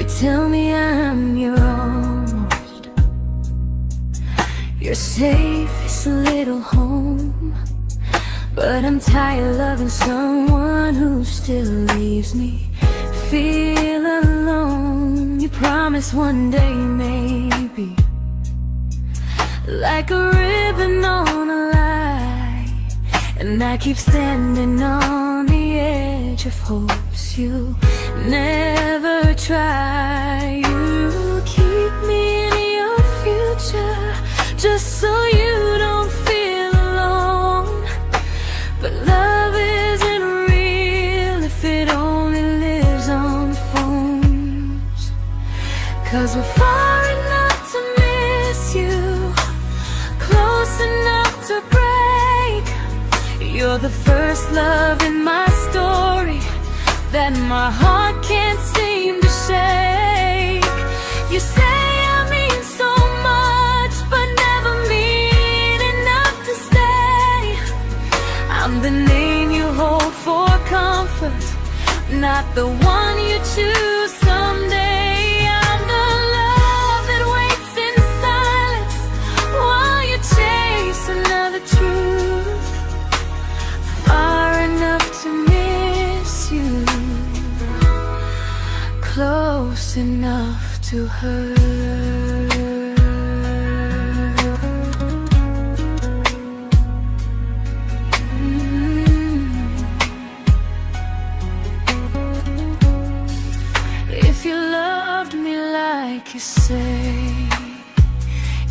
tell me I'm your almost, your safest little home. But I'm tired loving someone who still leaves me feel alone. You promise one day maybe, like a ribbon on a line, and I keep standing on the edge of hopes you never try. You keep me in your future just so you don't feel alone. But love isn't real if it only lives on phones. 'Cause we're far enough to miss you, close enough to break. You're the first love in my story that my heart can't seem to shake. You say I mean so much, but never mean enough to stay. I'm the name you hold for comfort, not the one you choose someday. I'm the love that waits in silence while you chase another truth. Far enough to miss you, close enough to hurt. If you loved me like you say,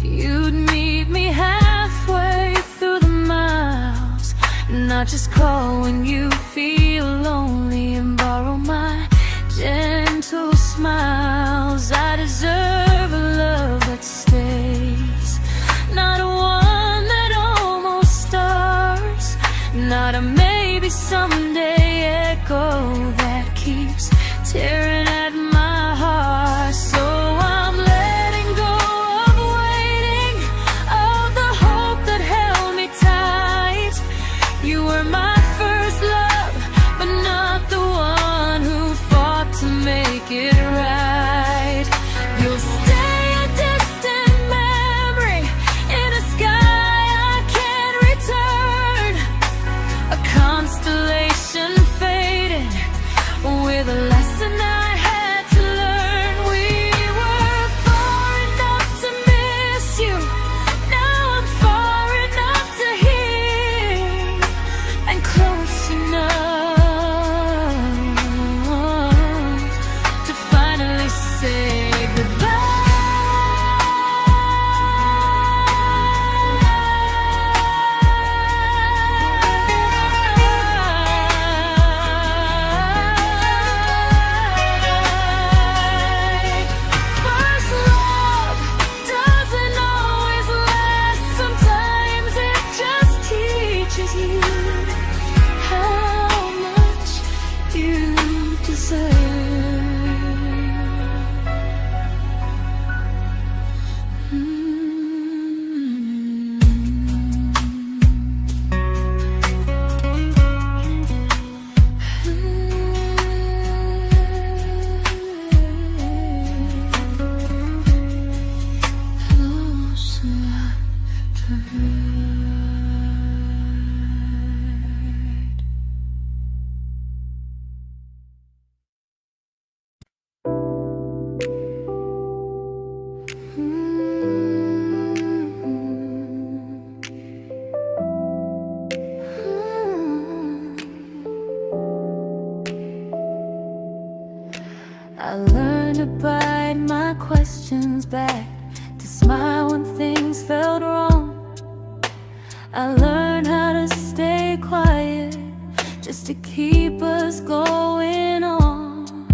you'd meet me halfway through the miles, not just call when you feel lonely and borrow my gentle smiles. I deserve a love that stays, not a one that almost starts, not a maybe someday echo that keeps tearing at my heart. So I'm letting go of waiting, of the hope that held me tight. You were my first love, but not the one who fought to make it right. You'll stay a distant memory in a sky I can't return, a constellation faded with a lesson I had to learn. We were far enough to miss you, now I'm far enough to hear, and close enough to finally say goodbye. First love doesn't always last, sometimes it just teaches you how much you deserve. Close enough to hurt. I learned to bite my questions back, to smile when things felt wrong. I learned how to stay quiet just to keep us going on.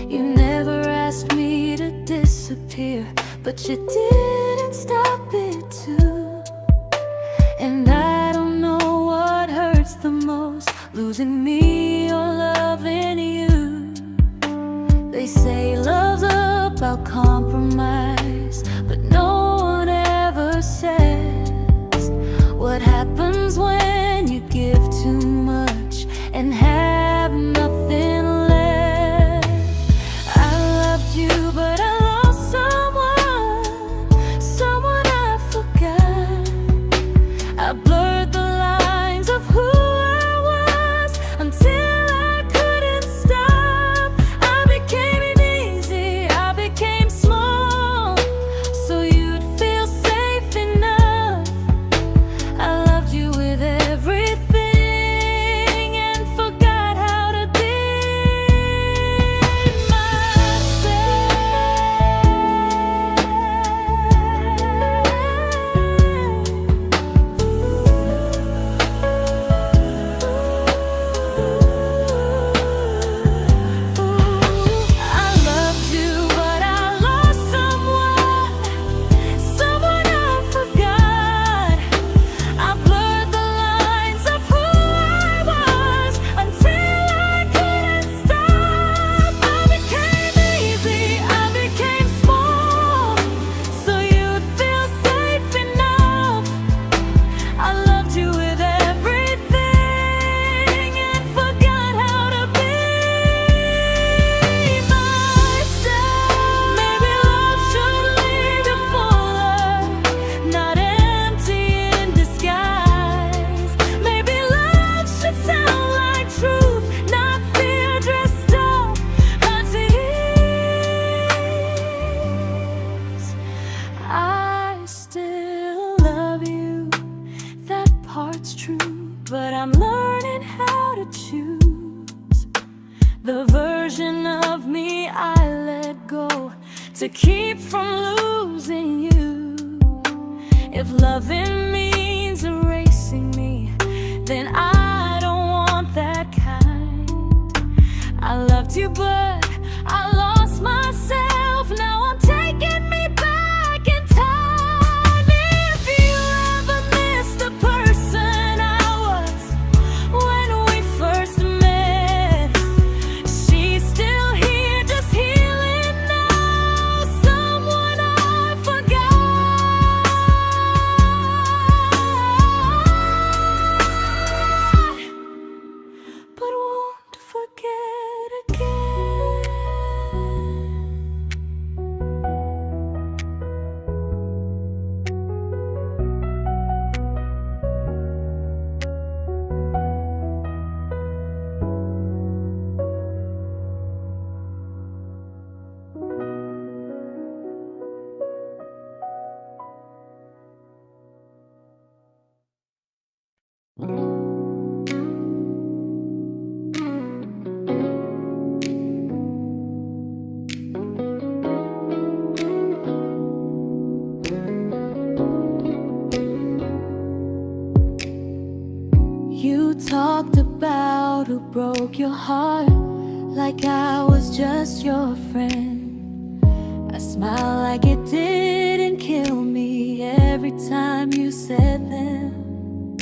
You never asked me to disappear, but you didn't stop it too. And I don't know what hurts the most, losing me or loving you. They say love's about compromise, but no one ever says what happens when you give too much and have nothing left. I loved you to keep from losing you. If loving means erasing me, then I don't want that kind. I loved you, but I lost myself. Now I'm taking me back in time. If you ever miss the person I was when we first met, she's still here, just healing now. Someone I forgot, but won't forget again. You talked about who broke your heart, like I was just your friend. I smiled like it didn't kill me every time you said them.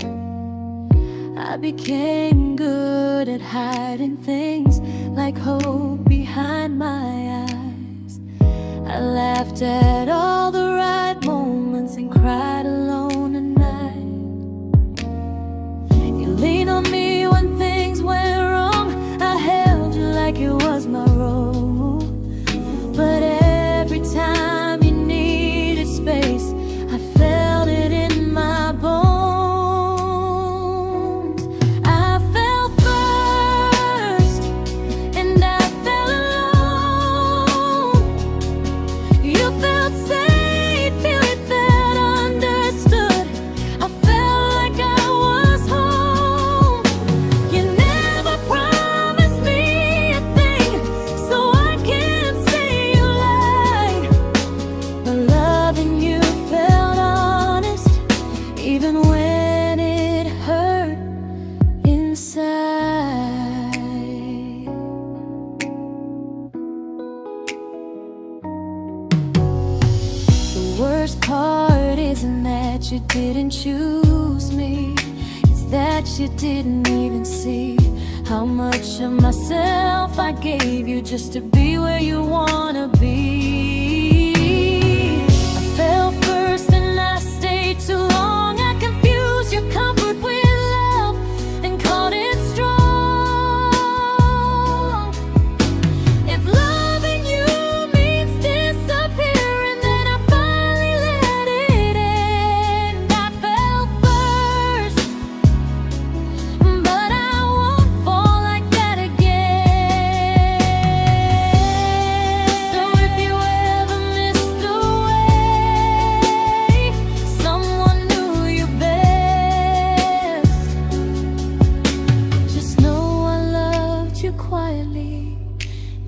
I became good at hiding things like hope behind my eyes. I laughed at all the right moments and cried alone at night. You leaned on me when things went wrong. I held you like it was my role. But every time you needed space, I felt it in my bones. I fell first, and I fell alone. You felt safe, you felt understood. I felt like I was home. You never promised me a thing, so I can't say you lied. But loving you felt honest, even when it hurt inside. The worst part isn't that you didn't choose me, it's that you didn't even see how much of myself I gave you just to be where you wanna be. I fell first and I stayed too long. I confused your comfort with love and called it strong. If loving you means disappearing, then I finally let it end. I fell first, but I won't fall like that again. So if you ever missed the way someone knew you best, just know I loved you quietly,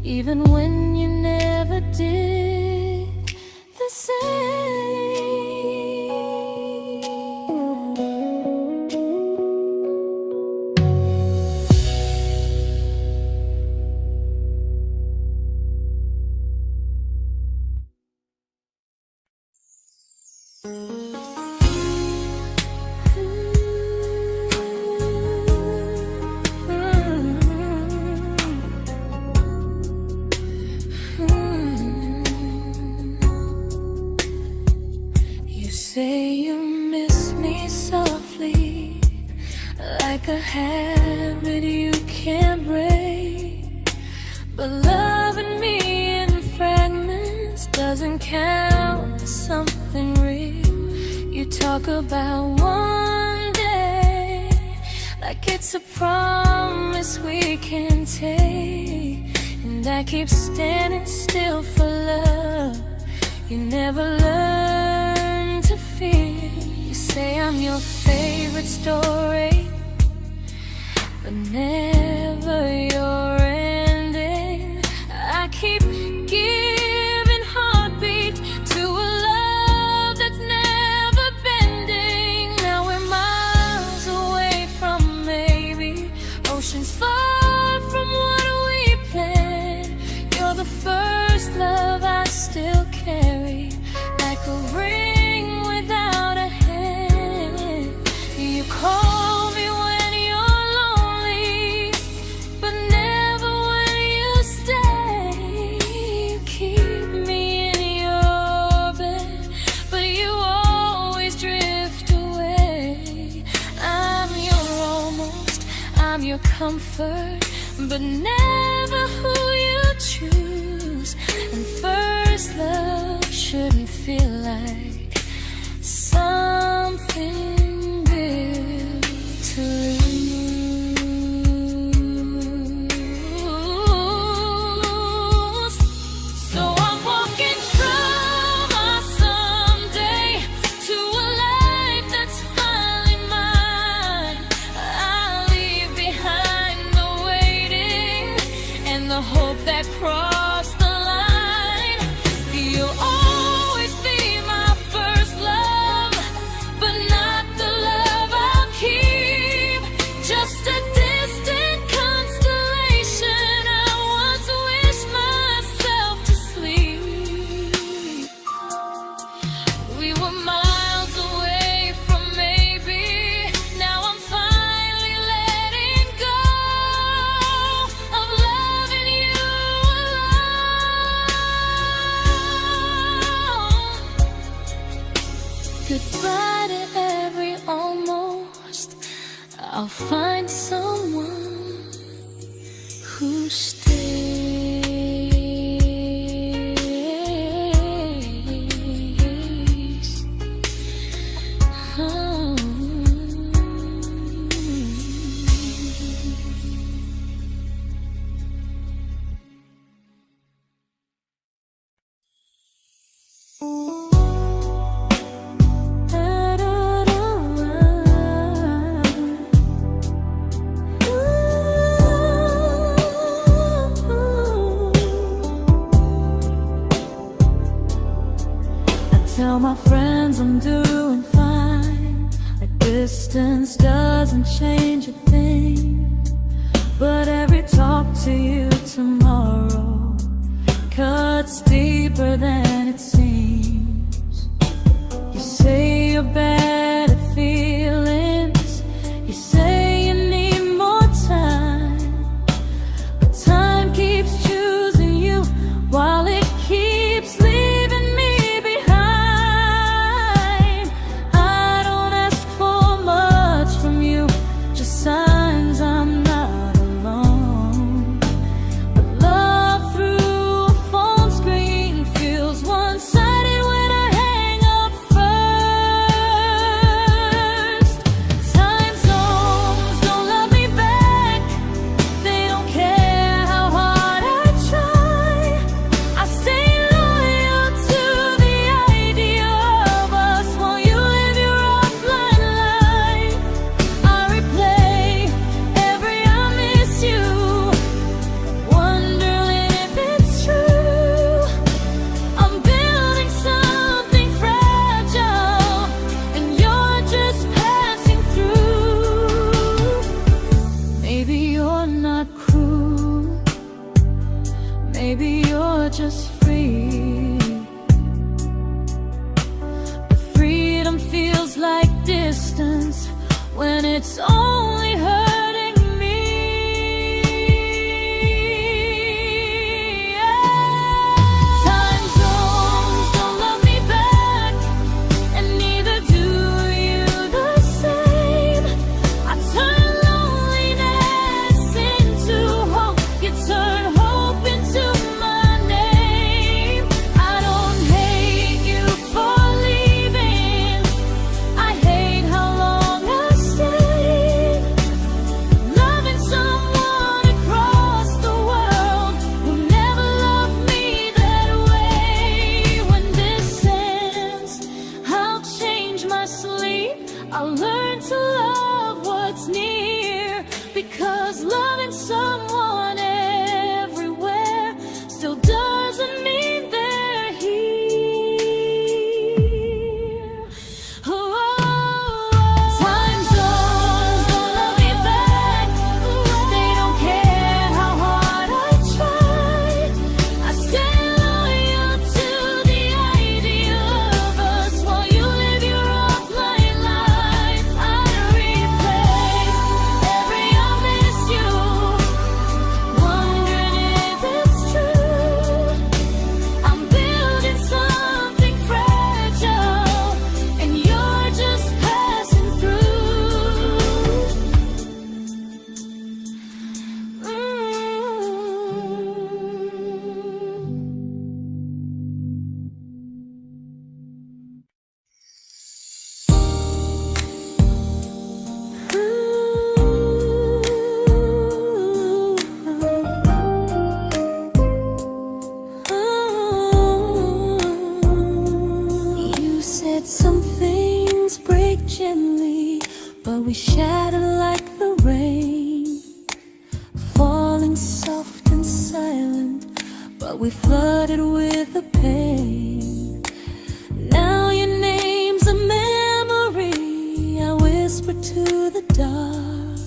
even when you never did the same. You say you miss me softly, like a habit you can't break. But loving me in fragments doesn't count as something real. You talk about one day like it's a promise we can take, and I keep standing still for love. You never learn to feel. You say I'm your favorite story, but never your ending. I keep giving heart a ring without a hand. You call me when you're lonely, but never when you stay. You keep me in your bed, but you always drift away. I'm your almost, I'm your comfort, but never who you choose. And first love shouldn't feel like something built to lose. So I'm walking from my someday to a life that's finally mine. I'll leave behind the waiting and the hope that crossed the line. You'll always be my first love, but not the love I'll keep. Just a distant constellation I once wished myself to sleep. We were miles away from maybe. Now I'm finally letting go of loving you alone. Goodbye to every almost. I'll find someone who stays. Oh. Tell my friends I'm doing fine, like distance doesn't change a thing. But every talk to you tomorrow cuts deeper than it seems. You say you're bad at feelings, you say you need more time, but time keeps choosing you while it keeps leaving me behind. I don't ask for much from you, just signs I'm not alone. But love through a phone screen feels one-sided when I hang up first. Time zones don't love me back, they don't care how hard I try. I stay loyal to the idea of us while you live your offline life. I replay every I miss you, wondering if it's true. I'm building something fragile, and you're just passing through. Maybe you're not cruel, maybe you're just free. But freedom feels like distance when it's only hurting me. Time zones don't love me back, and neither do you the same. I turn loneliness into hope, you turn hope into my name. I don't hate you for leaving, I hate how long I stayed. we shattered like the rain, falling soft and silent, but we flooded with the pain. Now your name's a memory I whisper to the dark,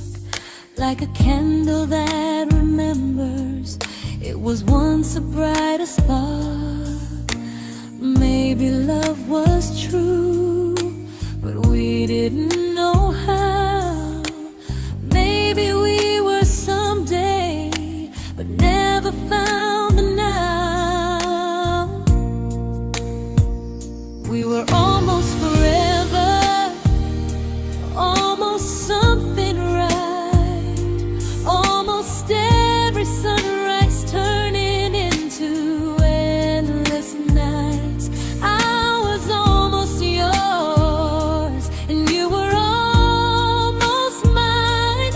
like a candle that remembers it was once a brighter spark. Maybe love was true, but we didn't know how. Maybe we were someday, but never found the now. We were almost forever, almost something right, almost every sunrise turning into endless nights. I was almost yours, and you were almost mine,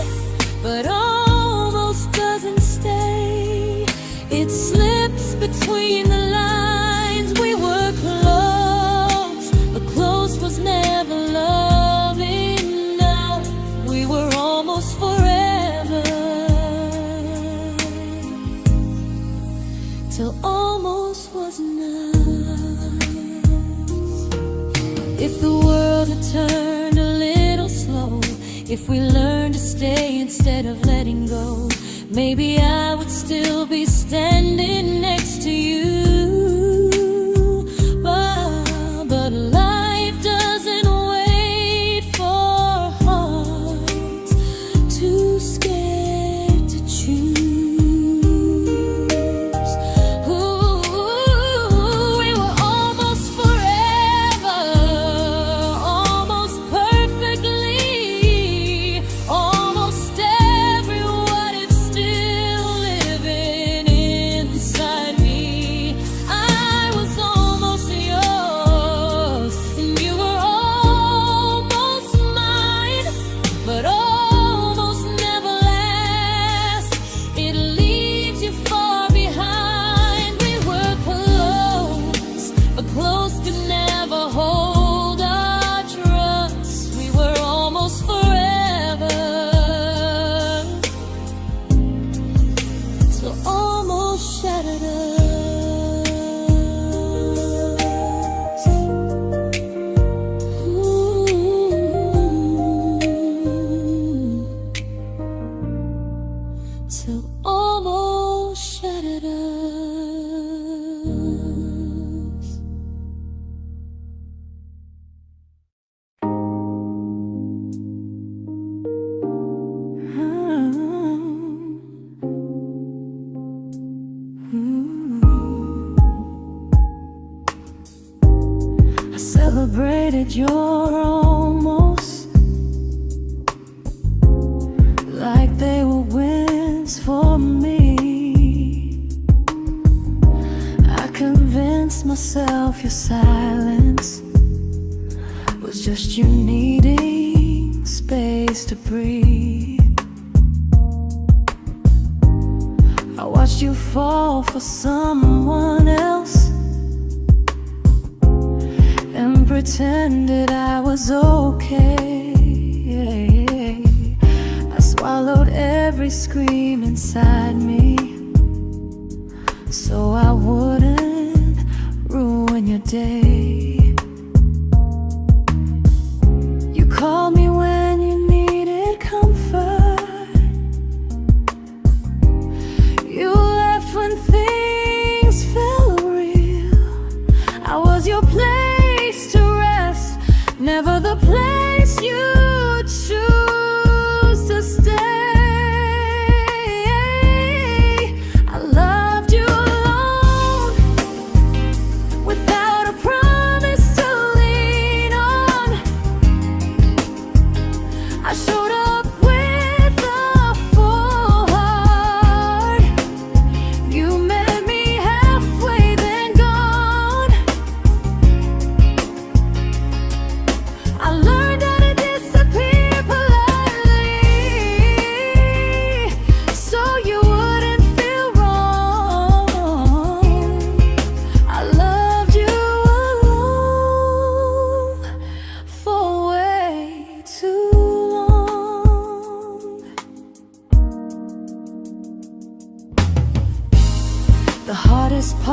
but almost doesn't stay. It slips between the lines. We were close, but close was never love enough. We were almost forever, till almost was enough. If the world had turned a little slow, if we learned to stay instead of letting go, maybe I would still be standing next to you. But life doesn't wait for hearts too scared to choose. Ooh, we were almost forever, almost perfectly, almost every what if still living inside me. I was almost yours, and you were almost mine, but almost never lasts. It leaves you far behind. We were close, but close could never hold our trust. We were almost forever, till almost shattered us. Ooh, till almost shattered us. I celebrated your almost like they were wins for me. I convinced myself your silence was just you needing space to breathe. I watched you fall for someone else and pretended I was okay. I swallowed every scream inside me so I wouldn't ruin your day. You called me when you needed comfort. You left when things felt real. I was your place to rest, never the place you choose to stay. I loved you alone, without a promise to lean on. I showed up with a full heart. You met me halfway, then gone. I learned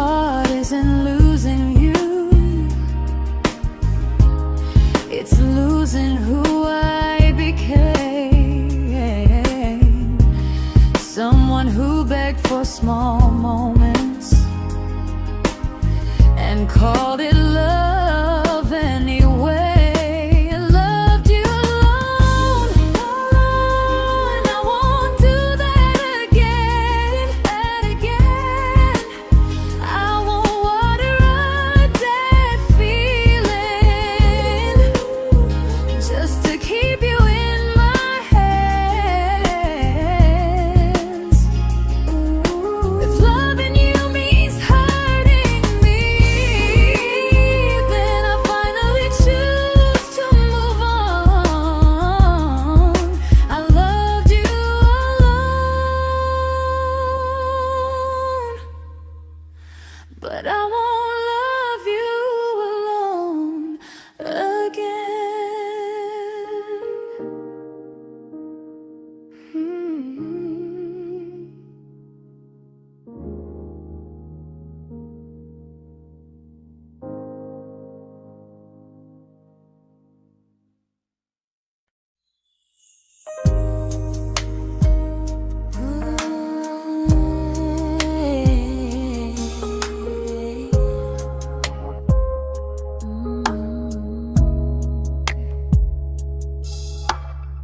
heart isn't losing you, it's losing who I became. Someone who begged for small moments and called it love anyway. Loved you alone, alone. I won't do that again, I won't water a dead feeling just to keep you in my hands. If loving you means hurting me, then I finally choose to move on. I loved you alone, but I won't love you alone again.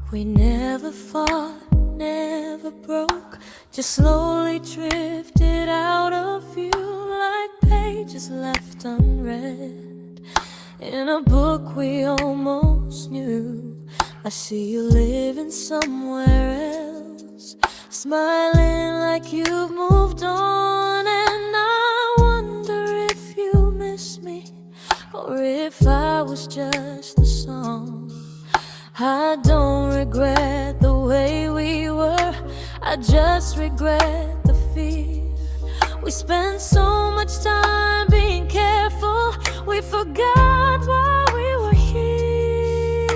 We never fought, never broke, just slowly drifted out of view like pages left unread in a book we almost knew. I see you living somewhere else, smiling like you've moved on, and I wonder if you miss me or if I was just the song. I don't regret the way we were, I just regret the fear. We spent so much time being careful, we forgot why we were here.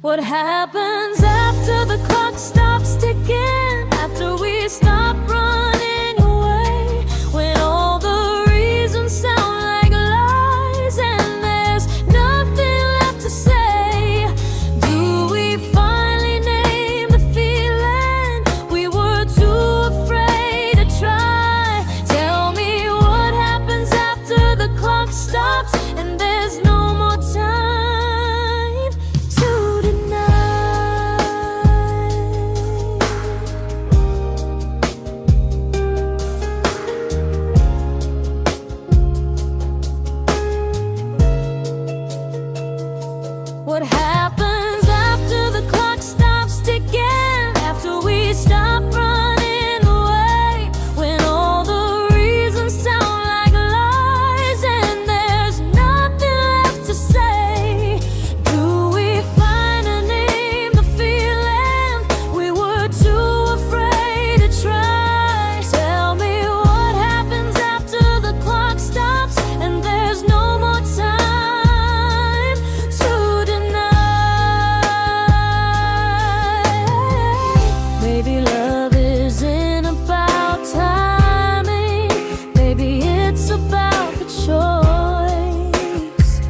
What happens after the clock stops ticking, after we stop running away, when all the reasons sound like lies and there's nothing left to say? Do we finally name the feeling we were too afraid to try? Tell me what happens after the clock stops and there's no more time to deny. What happens after the clock stops ticking, after we stop running away, when all the reasons sound like lies and there's nothing left to say? Do we finally name the feeling we were too afraid to try? Tell me what happens after the clock stops and there's no more time to deny. Maybe love isn't about timing, maybe it's about the choice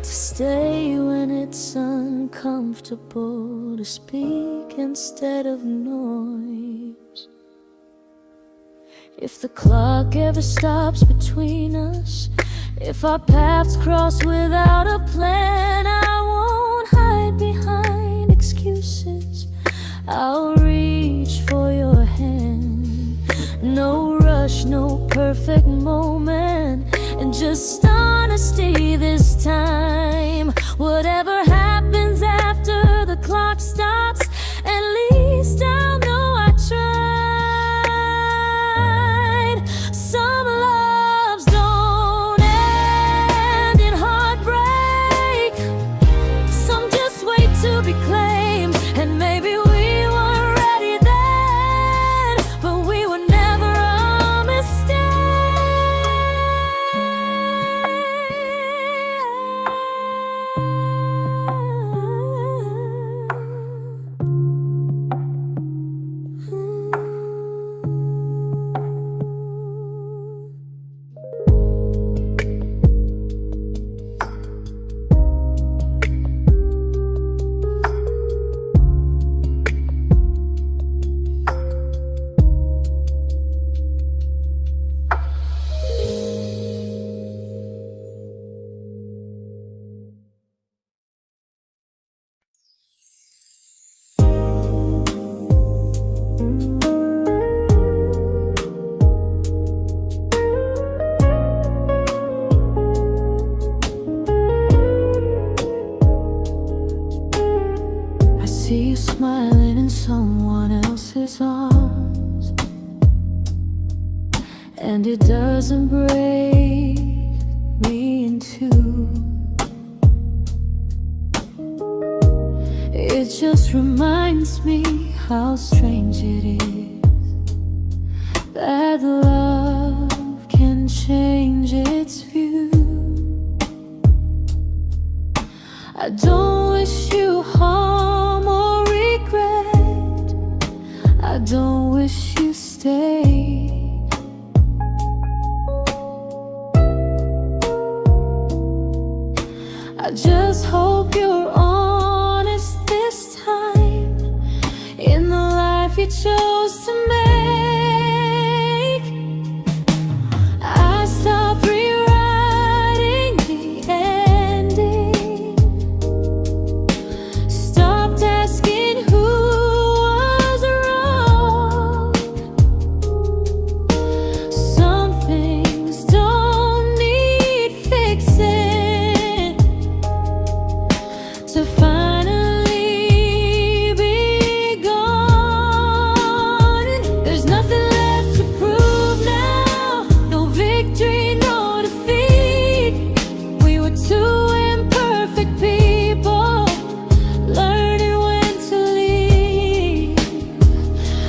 to stay when it's uncomfortable, to speak instead of noise. If the clock ever stops between us, if our paths cross without a plan, I won't hide behind excuses, I'll reach for your hand. No rush, no perfect moment, and just honesty this time. Whatever happens after the clock stops, at least I'll know I tried. Some loves don't end in heartbreak, some just wait to be claimed, and maybe we weren't ready then, but we were never a mistake. and it doesn't break me in two. It just reminds me how strange it is that love can change its view. I don't wish you harm or regret. I don't wish you stayed. I just hope you're honest this time in the life you chose to make. I stopped rewriting the ending, stopped asking who was wrong. Some things don't need fixing to finally be gone. There's nothing left to prove now, no victory, no defeat. We were two imperfect people, learning when to leave.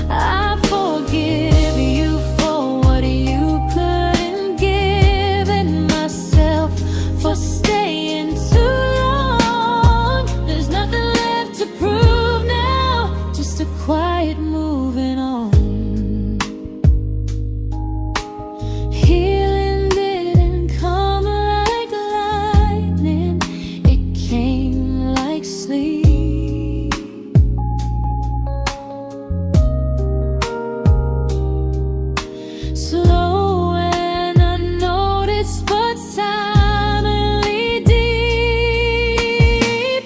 I forgive you for what you couldn't give, and myself for staying too long. There's nothing left to prove now, just a quiet moving on. Healing didn't come like lightning, it came like sleep. Slow and unnoticed, but silently deep.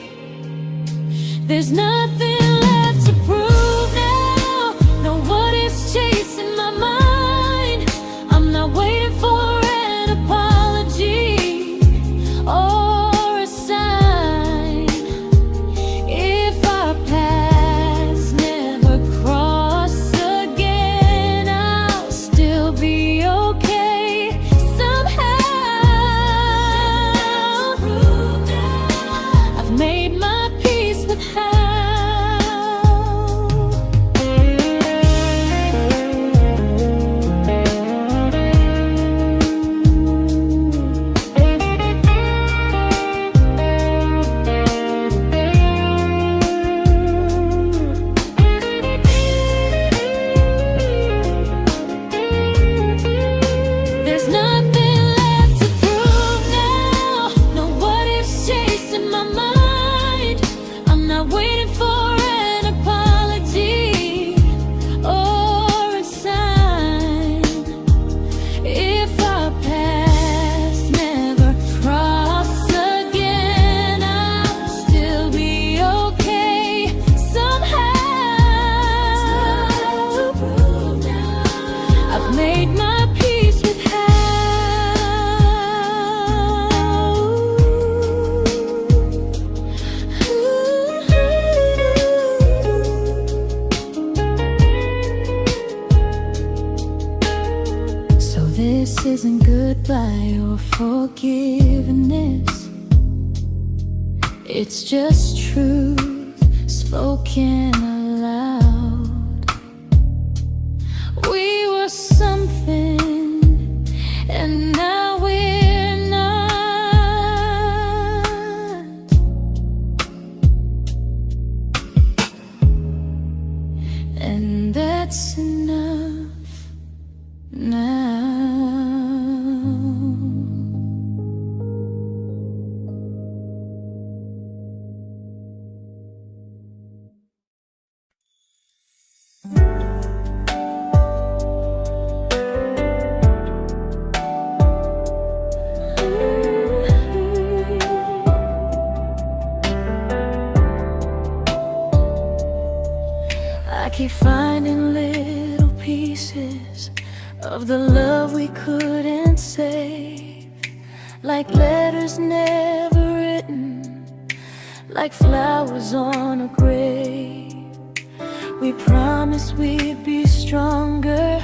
There's nothing left to prove now, no what ifs chasing my mind. I'm not waiting for an apology or a sign. If our paths never cross again, I'll still be okay somehow. I've made my peace with how. There's nothing left to prove now, no what ifs chasing my mind. I'm not waiting for an apology or a sign. If our paths never cross again, I'll still be okay somehow. I've made my peace with how. So this isn't goodbye or forgiveness, it's just truth spoken aloud. We were something, and now we're not. And that's enough now. I keep finding little pieces of the love we couldn't save, like letters never written, like flowers on a grave. We promised we'd be stronger,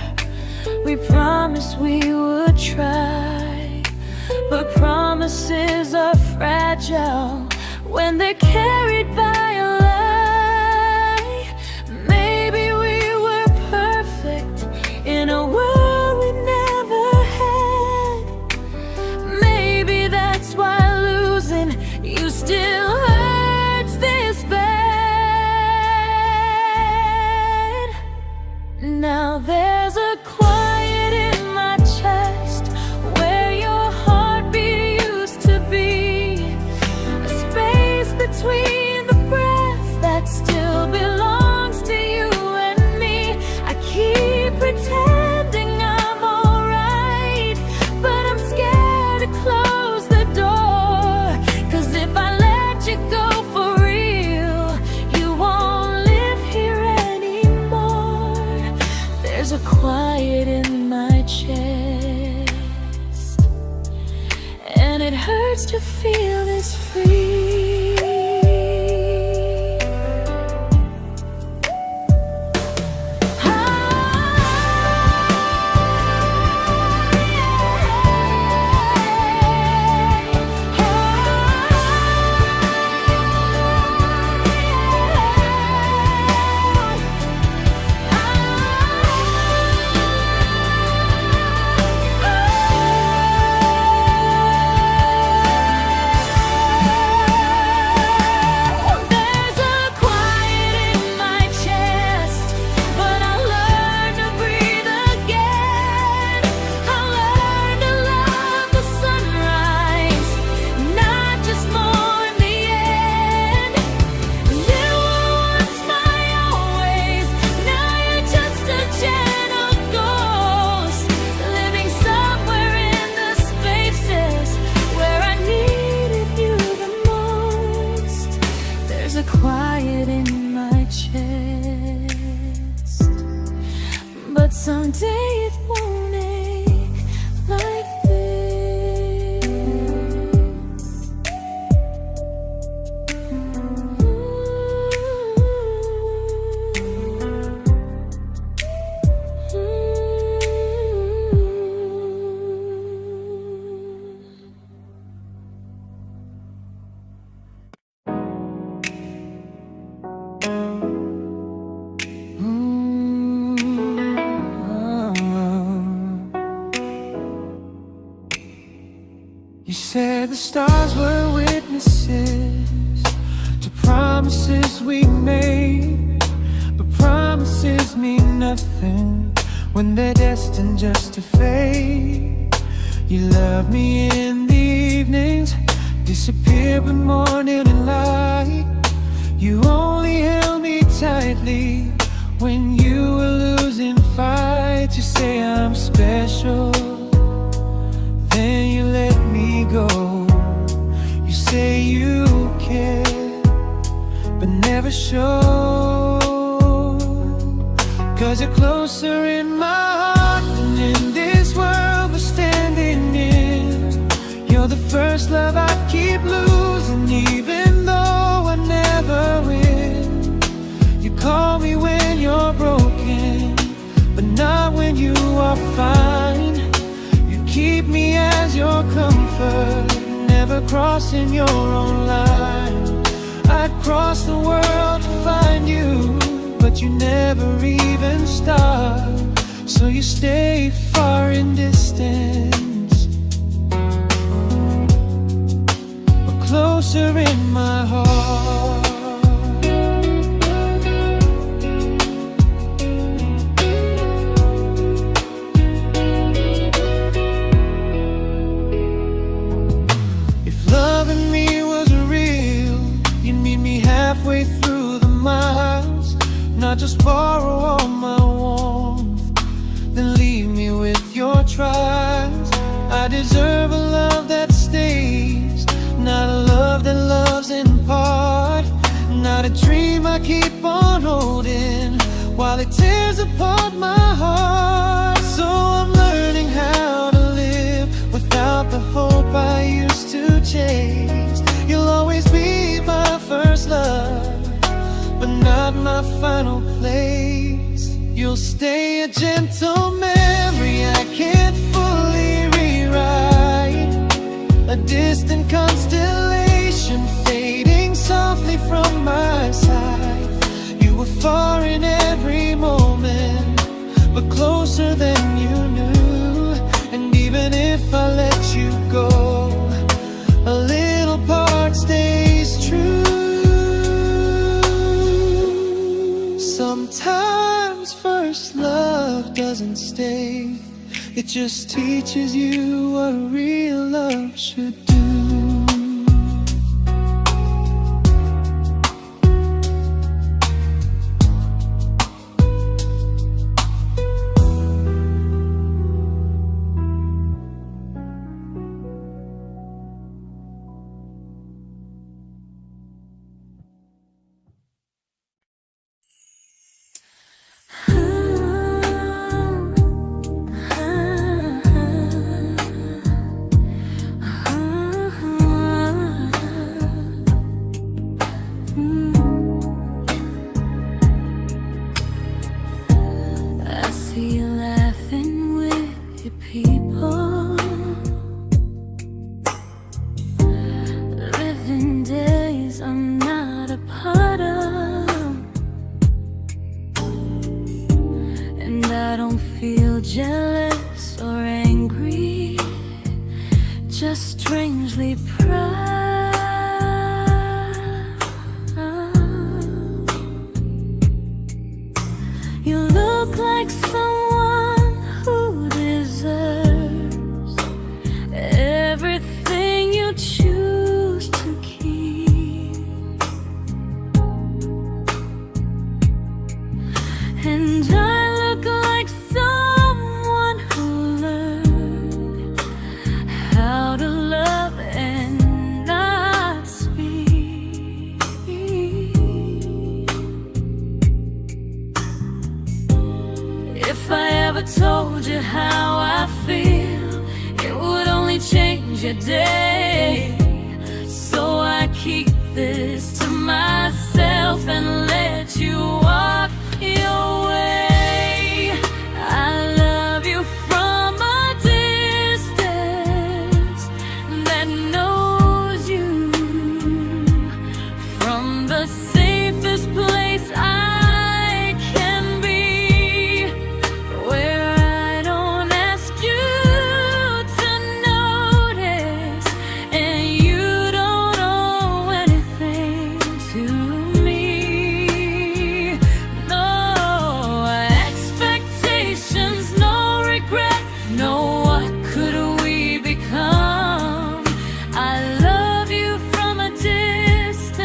We promised we would try, but promises are fragile when they're carried by a lie. Maybe we were perfect in a world we never had. Maybe that's why losing you still hurts this bad. Now there's a quiet in my chest where your heartbeat used to be, a space between the breaths that still belongs to you and me. I keep pretending I'm alright, but I'm scared to close the door, 'cause if I let you go for real, you won't live here anymore. There's a quiet in my chest, and it hurts to feel this free. Quiet in my chest, but someday it won't ache like this. You said the stars were witnesses to promises we made, but promises mean nothing when they're destined just to fade. You love me in the evenings, disappear when morning and light. You only held me tightly when you were losing fights. You say I'm special, then you let me go. You say you care, but never show, 'cause you're closer in my heart than in this world we're standing in. You're the first love I keep losing, even though I never win. You call me when you're broken, but not when you are fine. Keep me as your comfort, never crossing your own line. I'd cross the world to find you, but you never even start. So you stay far in distance, but closer in my heart. Halfway through the miles, not just borrow all my warmth, then leave me with your trials. I deserve a love that stays, not a love that loves in part, not a dream I keep on holding while it tears apart my heart. So I'm learning how to live without the hope I used to chase. You'll always be my first love, but not my final place. You'll stay a gentle memory mistake. It just teaches you what real love should do. Jealous or angry, just strangely proud. You look like someone who deserves everything you choose to keep, and I look like someone who learned how to love and not speak. If I ever told you how I feel, it would only change your day. So I keep this to myself and let you walk your way. I love you from a distance that knows you, from the safest place I can be, where I don't ask you to notice and you don't owe anything to me. No expectations, no regret, no what could we become. I love you from a distance,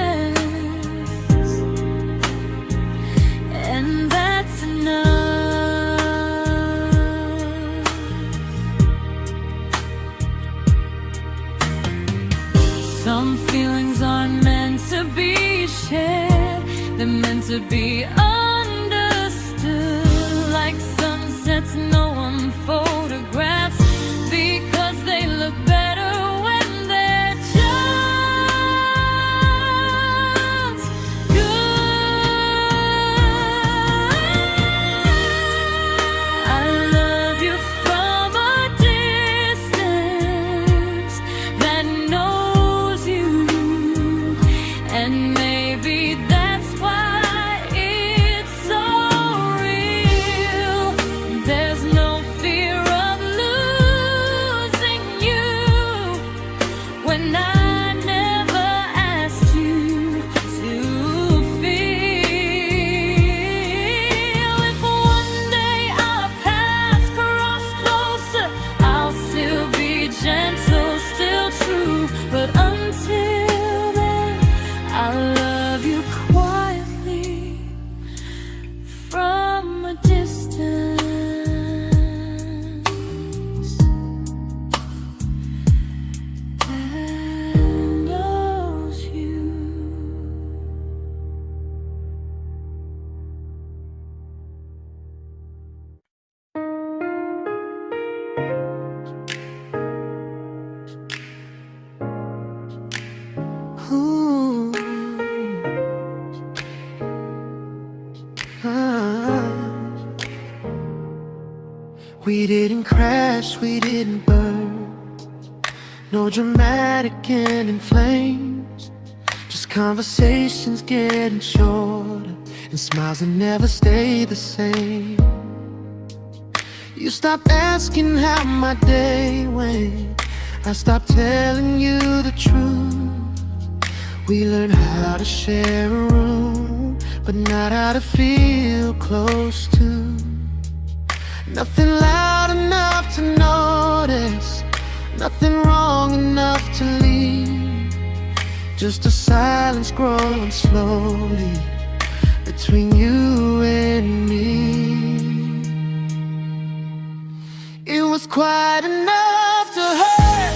and that's enough. Some feelings aren't meant to be shared, they're meant to be understood, like sunsets no one photographs, because they look better when they're just good. I love you from a distance that knows you, and maybe that's why it's so real. There's no fear of losing you when I never asked you to feel. If one day our paths cross closer, I'll still be gentle, still true, but until then, I love you quietly from a distance that knows you. Ooh. Ah. We didn't crash, we didn't burn, no dramatic end in flames, just conversations getting shorter and smiles that never stay the same. You stopped asking how my day went, I stopped telling you the truth. We learned how to share a room, but not how to feel close to. Nothing loud enough to notice, nothing wrong enough to leave. Just a silence growing slowly between you and me. It was quite enough to hurt,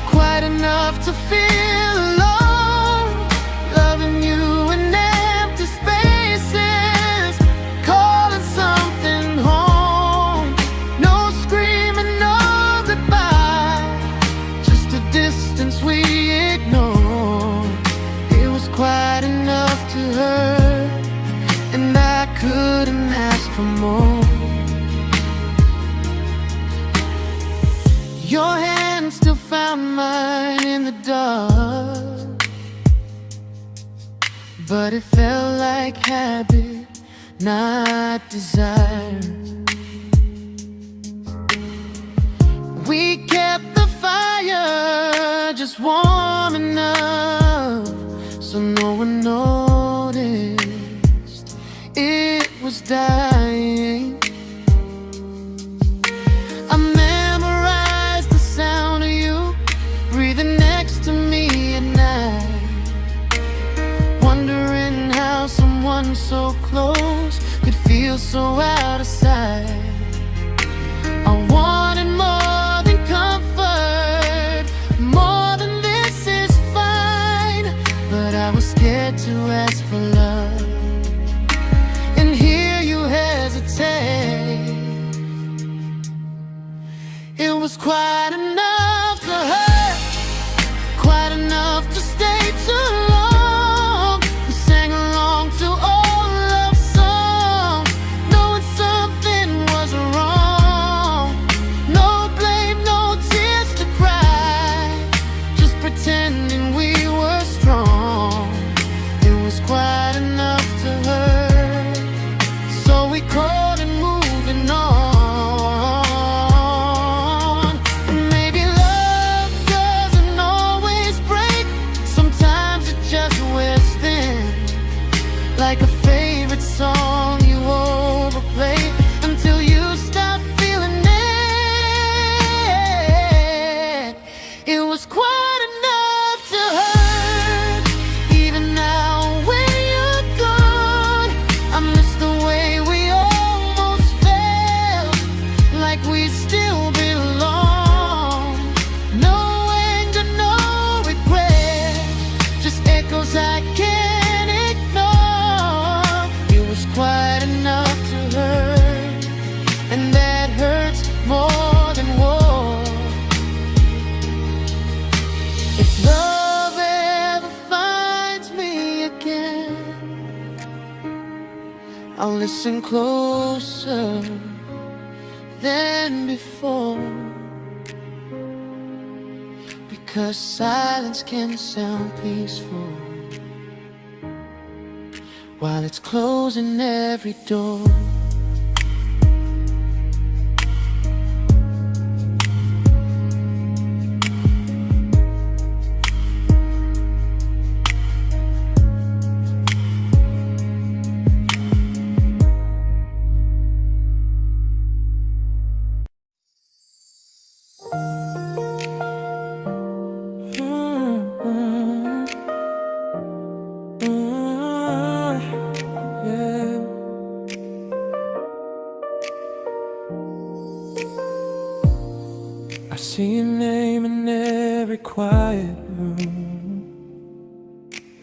quite enough to feel alone, loving you in empty spaces, calling something home. No screaming, no goodbye, just a distance we ignored. It was quite enough to hurt, and I couldn't ask for more. Your hand still found mine in the dark, but it felt like habit, not desire. We kept the fire just warm enough so no one noticed it was dying. I memorized the sound of you breathing next to me at night, wondering how someone so close could feel so out of sight. I wanted more than comfort, more than this is fine, but I was scared to ask for love and hear you hesitate. It was quite enough to hurt, quite enough to stay too long. We sang along to old love songs, knowing something was wrong. No blame, no tears to cry, just pretending we were strong. It was quite enough to hurt, so we called it moving on. Maybe love doesn't always break, sometimes it just wears thin, like a favorite song you overplay until you stop feeling it. It was quite enough to hurt, even now when you're gone. I miss the way we almost felt, like we still belong. No anger, no regret, just echoes I can't ignore. It was quite enough to hurt, and that hurts more than war. If love ever finds me again, I'll listen closer than before, because silence can sound peaceful while it's closing every door. Yeah. I see your name in every quiet room,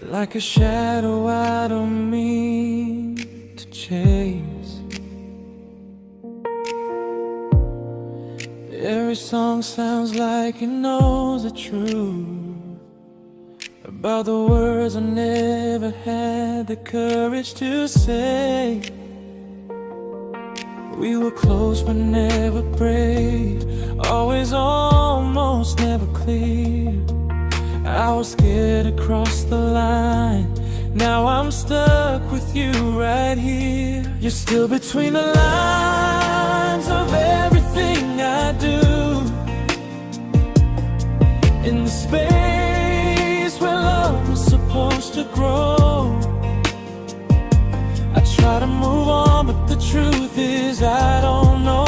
like a shadow I don't mean to chase. Every song sounds like it knows the truth about the words I never had the courage to say. We were close but never brave, always almost never clear. I was scared to cross the line, now I'm stuck with you right here. You're still between the lines of everything I do, in the space where love was supposed to grow. I try to move on, but the truth is I don't know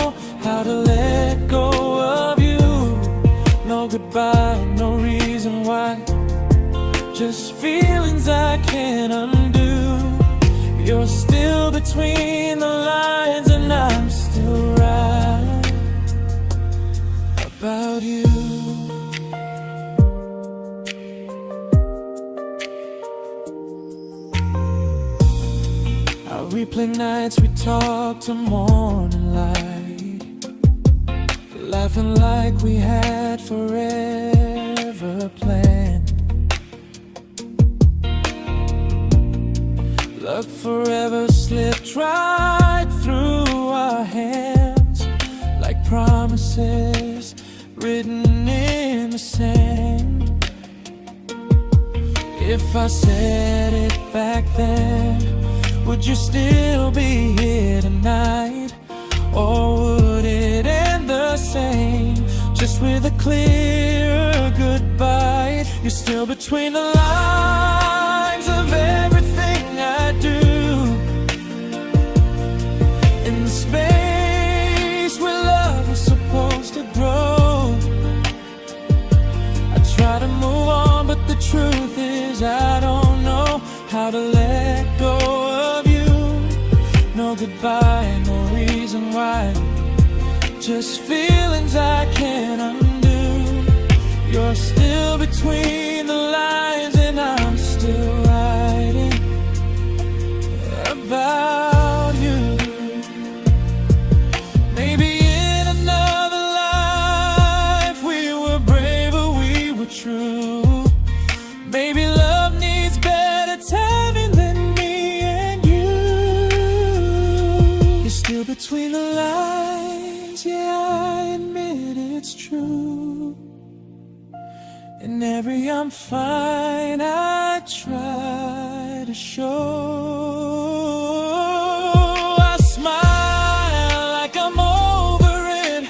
between the lines, and I'm still right about you. I replay nights we talk to morning light, laughing like we had forever planned. Luck forever slipped right through our hands, like promises written in the sand. If I said it back then, would you still be here tonight? Or would it end the same, just with a clear goodbye? You're still between the lines of everything I do, in the space where love was supposed to grow. I try to move on, but the truth is I don't know how to let go of you. No goodbye, no reason why, just feelings I can't undo. You're still between the lines, and I'm still writing about you. Maybe in another life we were braver, we were true. Maybe love needs better timing than me and you. You're still between the lines, yeah, I admit it's true. In every I'm fine I try to show. I smile like I'm over it,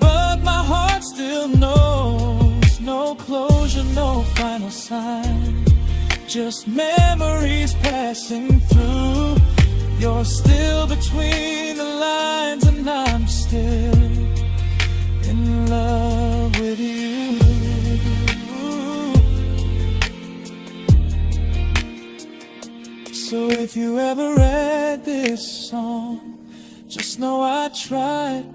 but my heart still knows. No closure, no final sign, just memories passing through. You're still between the lines, and I'm still in love with you. So if you ever read this song, just know I tried,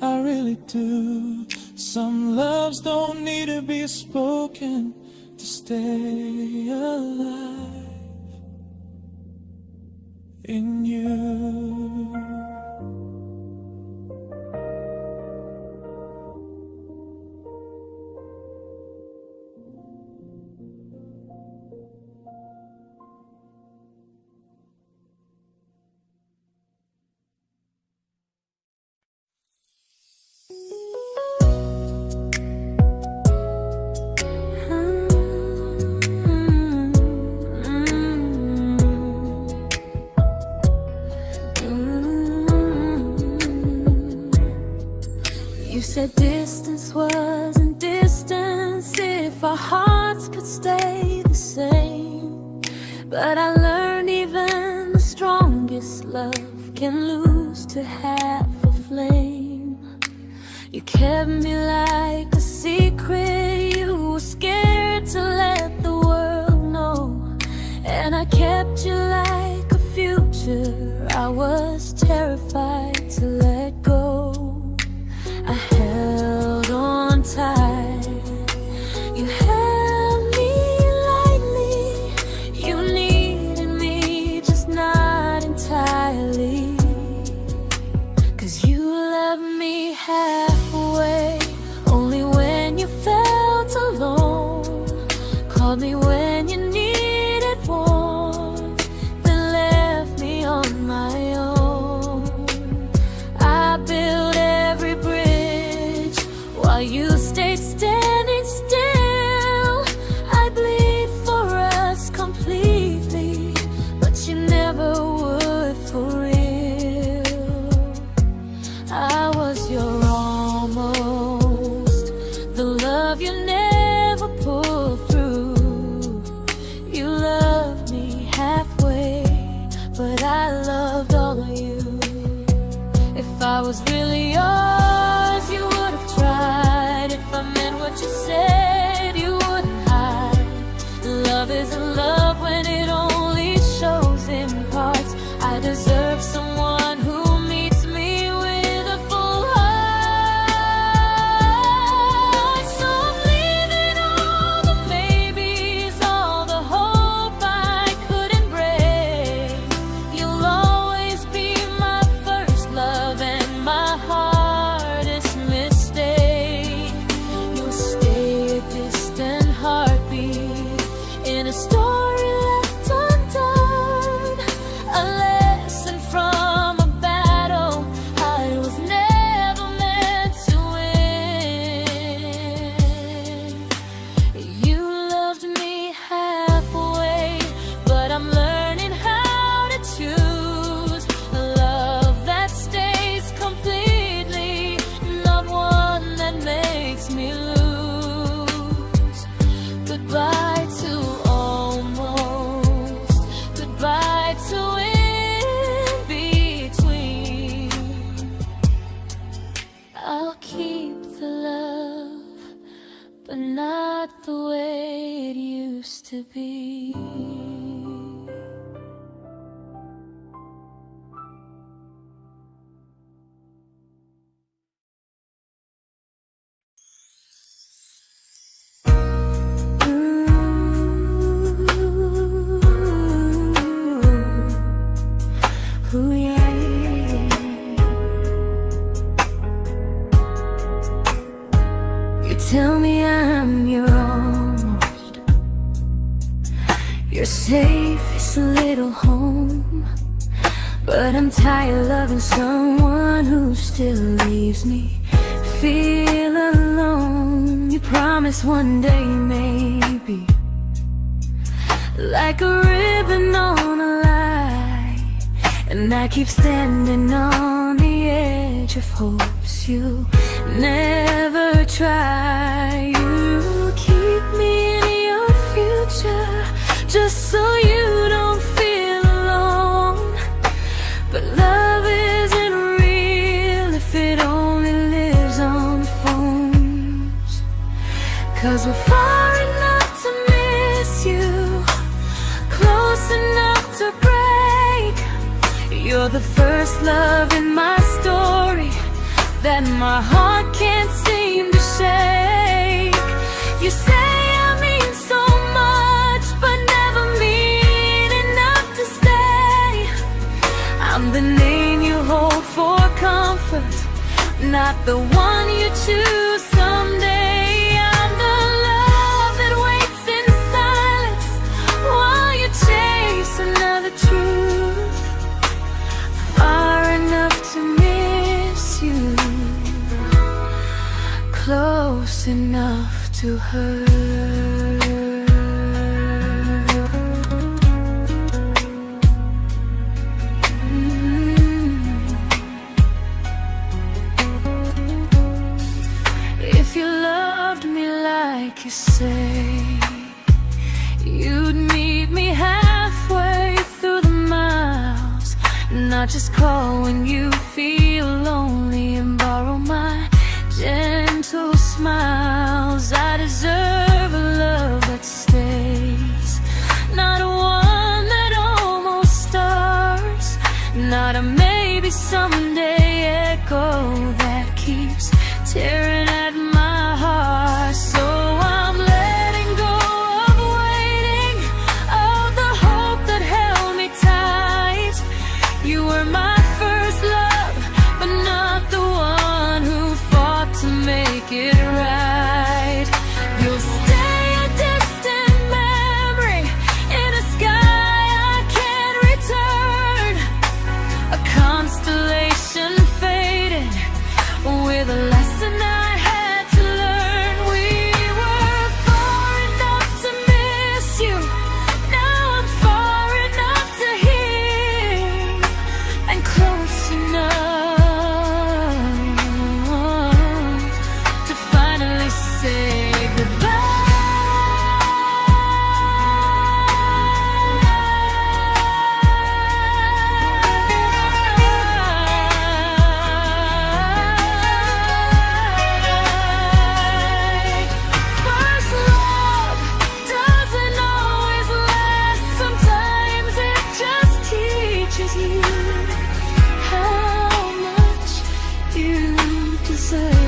I really do. Some loves don't need to be spoken to stay alive in you. You said distance wasn't distance if our hearts could stay the same. But I learned even the strongest love can lose to half a flame. You kept me like a secret, you were scared to let the world know. And I kept you like a future, I was terrified to let go. I held on tight, you held me lightly. You needed me, just not entirely. 'Cause you loved me halfway, only when you felt alone. Called me when you needed warmth, then left me on my own. I built every bridge while you stayed standing still. I bleed for us completely, but you never would for real. I was your almost, the love you never pulled through. You loved me halfway, but I loved all of you. If I was really yours, you would have tried. If I meant what you said, you wouldn't hide. Love isn't love when it only shows in parts. I deserve someone but not the way it used to be. Ooh, yeah, yeah. You tell me I'm your almost, your safest little home, but I'm tired loving someone who still leaves me feel alone. You promise one day maybe, like a ribbon on a line, and I keep standing on the edge of hopes you never try. You keep me in your future just so you don't feel alone. But love isn't real if it only lives on phones. 'Cause we're far enough to miss you, close enough to break. You're the first love in my story that my heart can't seem to shake. You say I mean so much, but never mean enough to stay. I'm the name you hold for comfort, not the one you choose someday. I'm the love that waits in silence while you chase another truth. Far enough to miss you, close enough to hurt. If you loved me like you say, you'd meet me halfway through the miles, not just call when you feel lonely and borrow my gentle smiles. I deserve a love that stays, not one that almost starts, not a maybe someday echo that keeps tearing at my heart. So I'm letting go of waiting, of the hope that held me tight. You were my first love, but not the one who fought to make it right. You'll stay a distant memory in a sky I can't return, a constellation faded with a lesson I had to learn. We were far enough to miss you, now I'm far enough to hear, and close enough to finally say first love doesn't always last. Sometimes it just teaches you how much you deserve.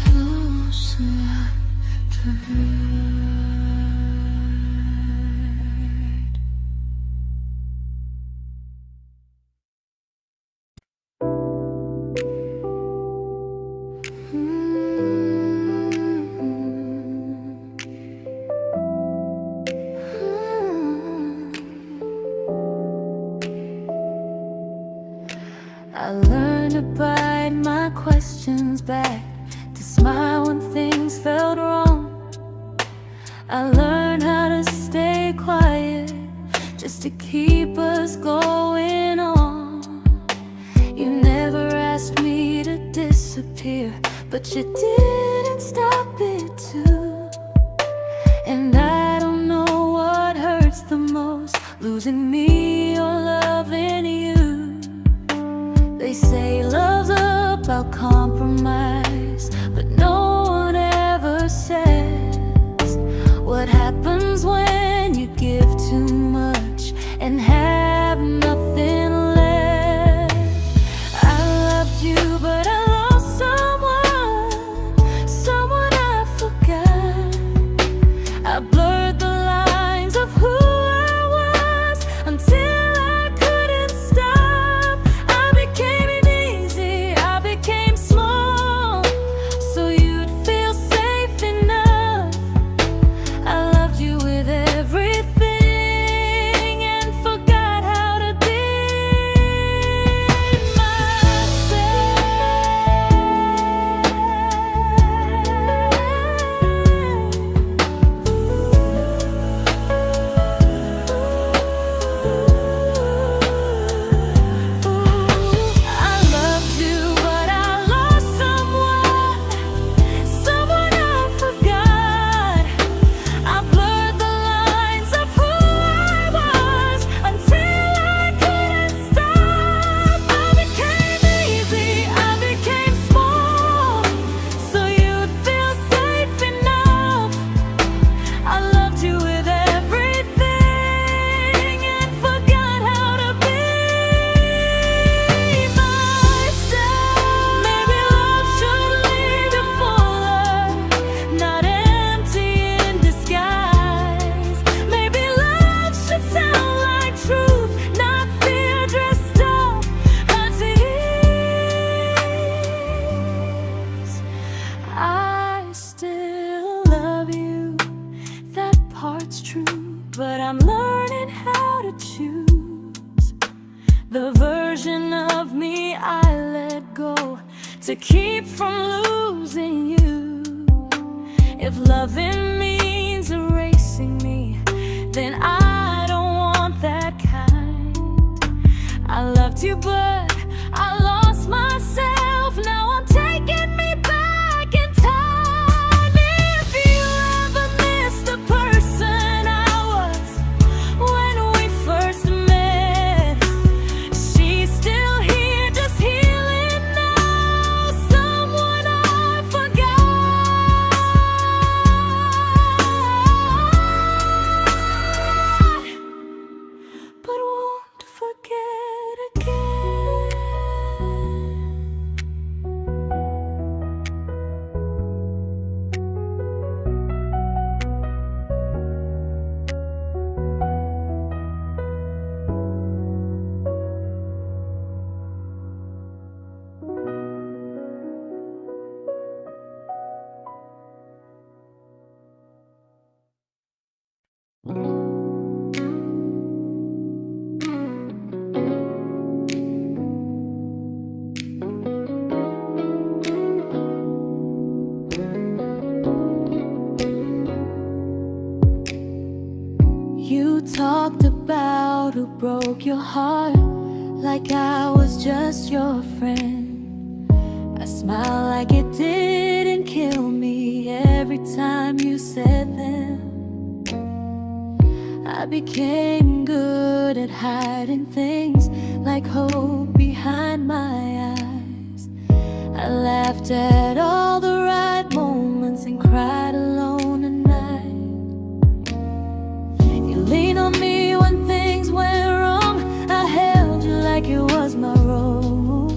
Close enough to hurt. I learned to bite my questions back, to smile when things felt wrong. I learned how to stay quiet just to keep us going on. You never asked me to disappear, but you didn't stop it too. And I don't know what hurts the most, losing me or loving you. They say love's about compromise, but no one ever says what happens when you give too much and have nothing left. I loved you, but I lost someone I forgot. I blurred the lines of who I was until I couldn't stop. I became easy, I became small, so you'd feel safe enough. I loved you with everything and forgot how to be I loved you, but I lost someone I forgot. I blurred the lines of who I was until I couldn't stop. I became easy, I became small, so you'd feel safe enough. I loved you with everything and forgot how to be myself. Maybe love should leave you fuller, not empty in disguise. Maybe love should sound like truth, not fear dressed up as ease. I still love you, that part's true, but I'm learning how to choose the version of me I let go to keep from losing you. If loving means erasing me, then I don't want that kind. I loved you, but I lost myself. Now I'm taking me back in time. If you ever miss the person I was when we first met, she's still here, just healing now. Someone I forgot, but won't forget again. You talked about who broke your heart, like I was just your friend. I smile like it didn't kill me every time you said them. I became good at hiding things like hope behind my eyes. I laughed at all the right moments and cried alone at night. You leaned on me when things went wrong. I held you like it was my role.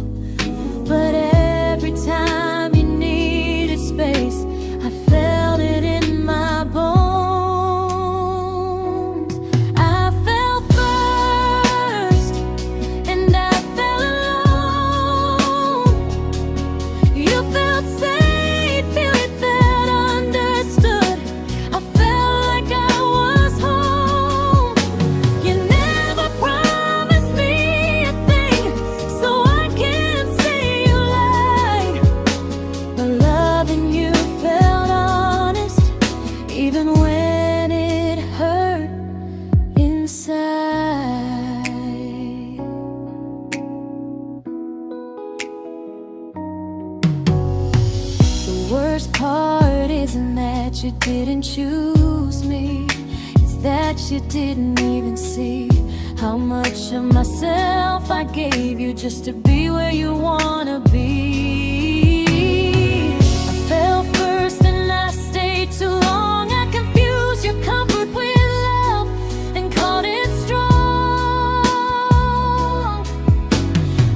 But every time you needed space, I felt it in my bones. I fell first, and I fell alone. You felt safe. worst part isn't that you didn't choose me, it's that you didn't even see how much of myself I gave you just to be where you wanna be. I fell first and I stayed too long. I confused your comfort with love and called it strong.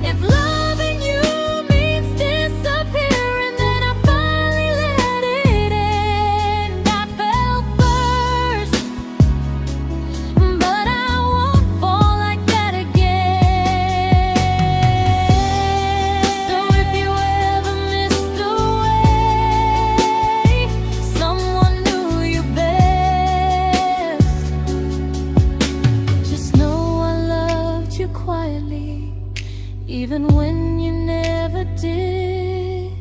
If loving you means disappearing, then I finally let it end. I fell first, but I won't fall like that again. So if you ever missed the way someone knew you best, just know I loved you quietly, even when you never did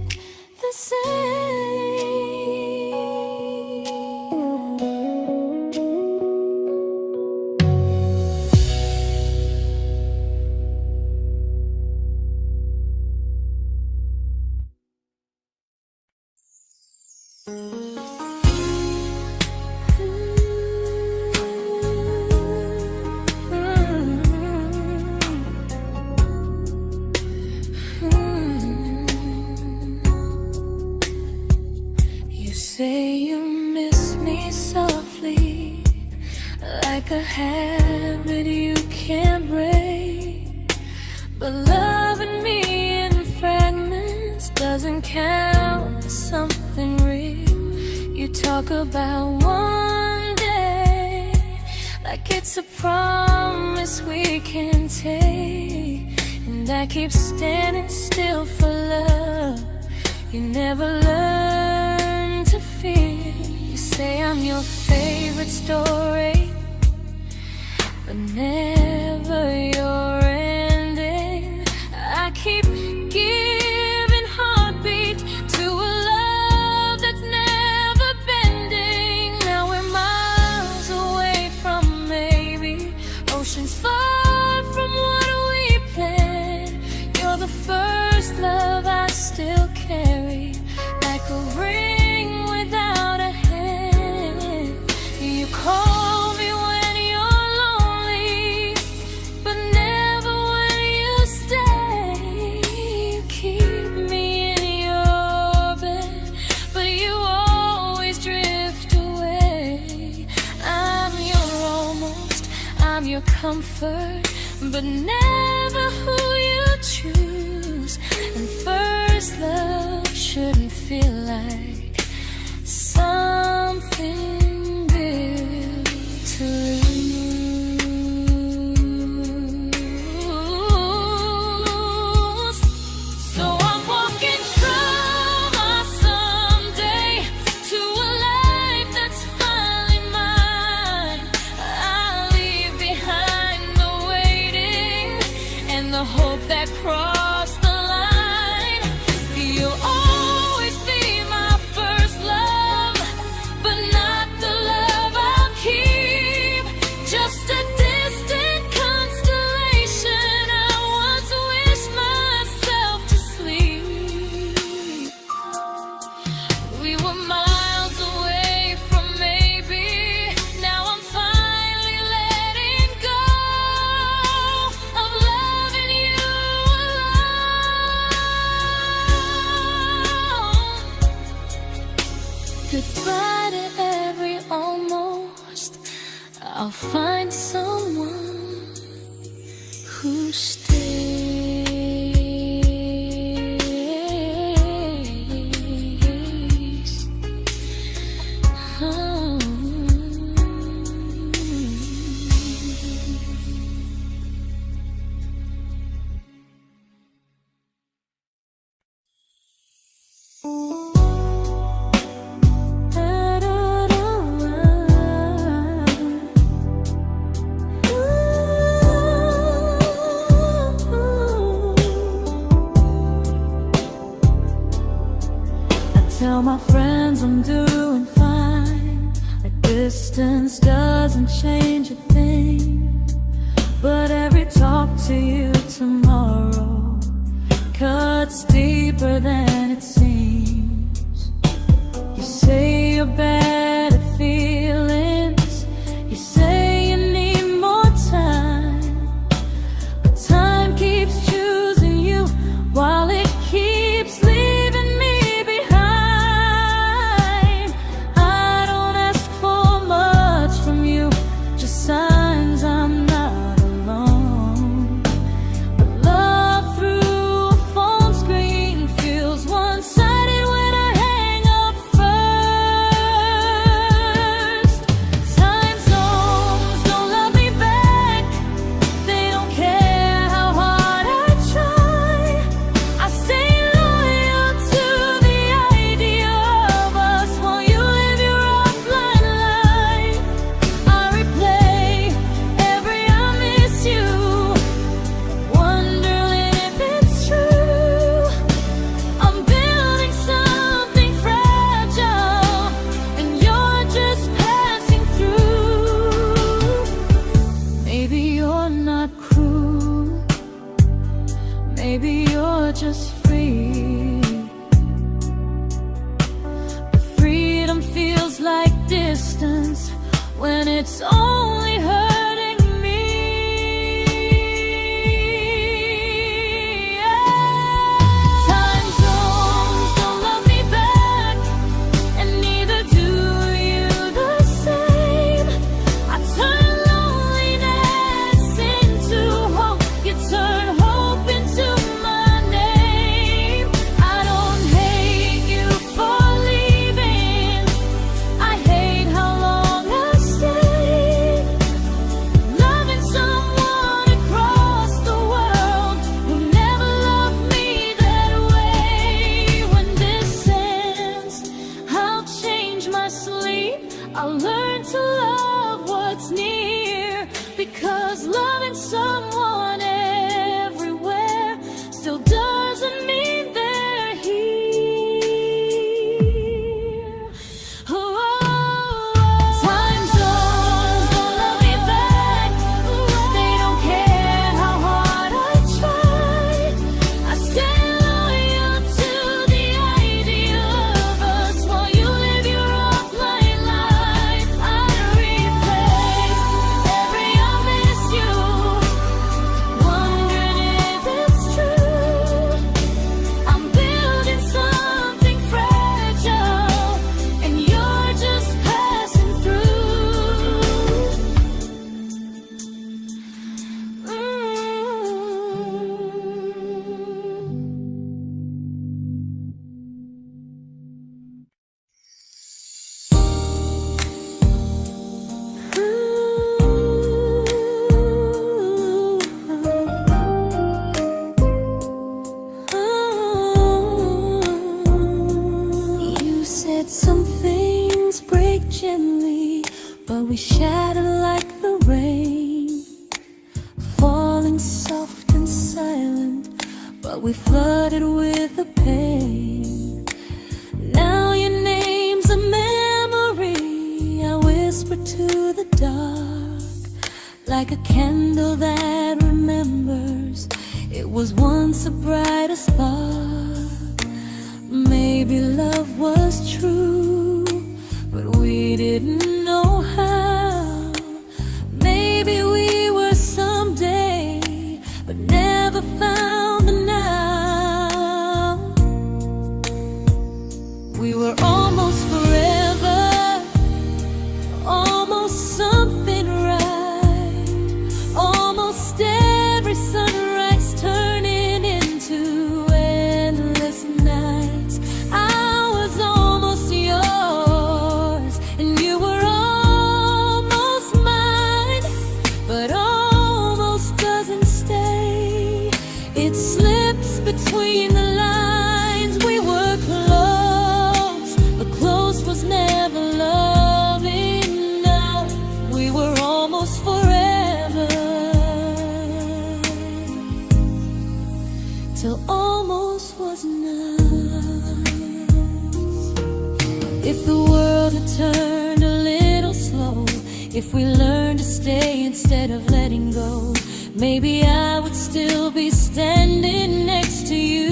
the same. You say you miss me softly, like a habit you can't break. But loving me in fragments doesn't count as something real. You talk about one day like it's a promise we can take, and I keep standing still for love. You never learn to feel. You say I'm your favorite story, but never your ending. I keep giving heartbeat to a love that's never bending. Now we're miles away from maybe oceans far from what we planned. You're the first love I still carry, like a ring without a hand. You call me when you're lonely, but never when you stay. You keep me in your bed, but you always drift away. I'm your almost, I'm your comfort, but never who you choose. And first love shouldn't feel like something built to lose. So I'm walking from my someday to a life that's finally mine. I'll leave behind the waiting and the hope that crossed the line. You'll always be my first love, but not the love I'll keep. Just a distant constellation I once wished myself to sleep. We were miles away from maybe. Now I'm finally letting go of loving you alone. Goodbye to every almost. I'll find someone who stays. Oh. Tell my friends I'm doing fine, that distance doesn't change a thing. But every talk to you tomorrow cuts deeper than it seems. your better feelings. You say you need more time, but time keeps choosing you while it keeps leaving me behind. I don't ask for much from you, just signs I'm not alone. But love through a phone screen feels one-sided when I hang up first. Time zones don't love me back, they don't care how hard I try. I stay loyal to the idea of us while you live your offline life. I replay every I miss you, wondering if it's true. I'm building something fragile, and you're just passing through. Maybe you're not cruel, maybe you're just free. But freedom feels like distance when it's only hurting me. Time zones don't love me back, and neither do you the same. I turn loneliness into hope, you turn hope into my name. I don't hate you for leaving, I hate how long I stayed. Loving someone across the world who never loved me that way. When this ends, I'll change my sleep, I'll learn to love what's near, because loving someone everywhere still doesn't mean they're here. Time zones don't love me back, they don't care how hard I try. I stay loyal to the idea of us while you live your offline life. I replay every I miss you, wondering if it's true. I'm building something fragile, and you're just passing through. You said some things break gently, but we shatter like the rain, falling soft and silent, but we flooded with the pain. Now your name's a memory I whisper to the dark, like a candle that remembers it was once a brighter spark. Maybe love was true, but we didn't know how. Maybe we were someday, but never found the now. We were almost forever, almost something right, almost every sunrise turning into endless nights. I was almost yours, and you were almost mine, but almost doesn't stay. It slips between the lines. We were close, but close was never love enough. We were almost forever, till almost was enough. If the world had turned a little slow, if we learned to stay instead of letting go, maybe I would still be standing next to you.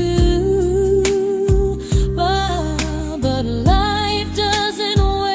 But life doesn't wait.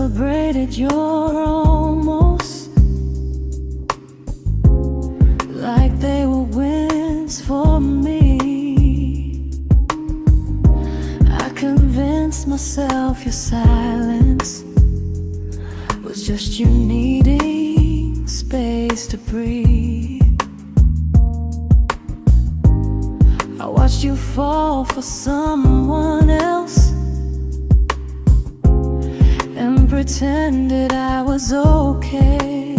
celebrated your almost like they were wins for me. I convinced myself your silence was just you needing space to breathe. I watched you fall for someone else and pretended I was okay.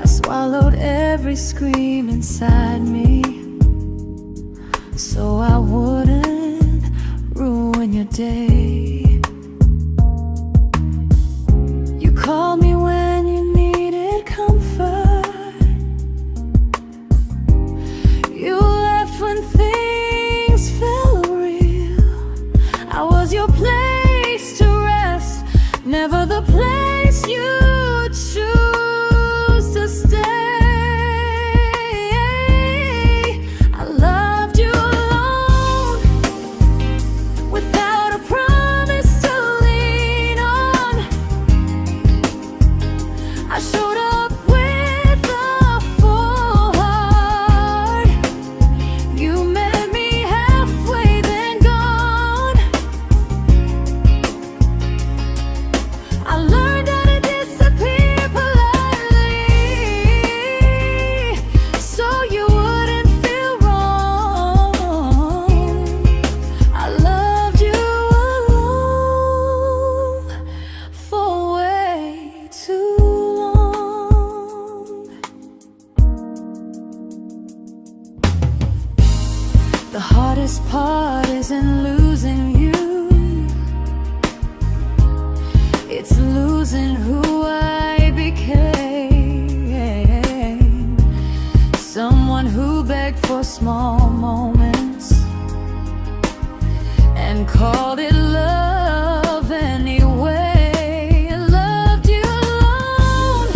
I swallowed every scream inside me so I wouldn't ruin your day. You called me when you needed comfort. You left when things felt real. I was your place to rest, never the place you choose to stay. I loved you alone, without a promise to lean on. I showed up with a full heart. You met me halfway, then gone. I learned how to disappear politely, so you wouldn't feel wrong. I loved you alone for way too long. The hardest part isn't losing you, it's losing who I became. Someone who begged for small moments and called it love anyway. I loved you alone,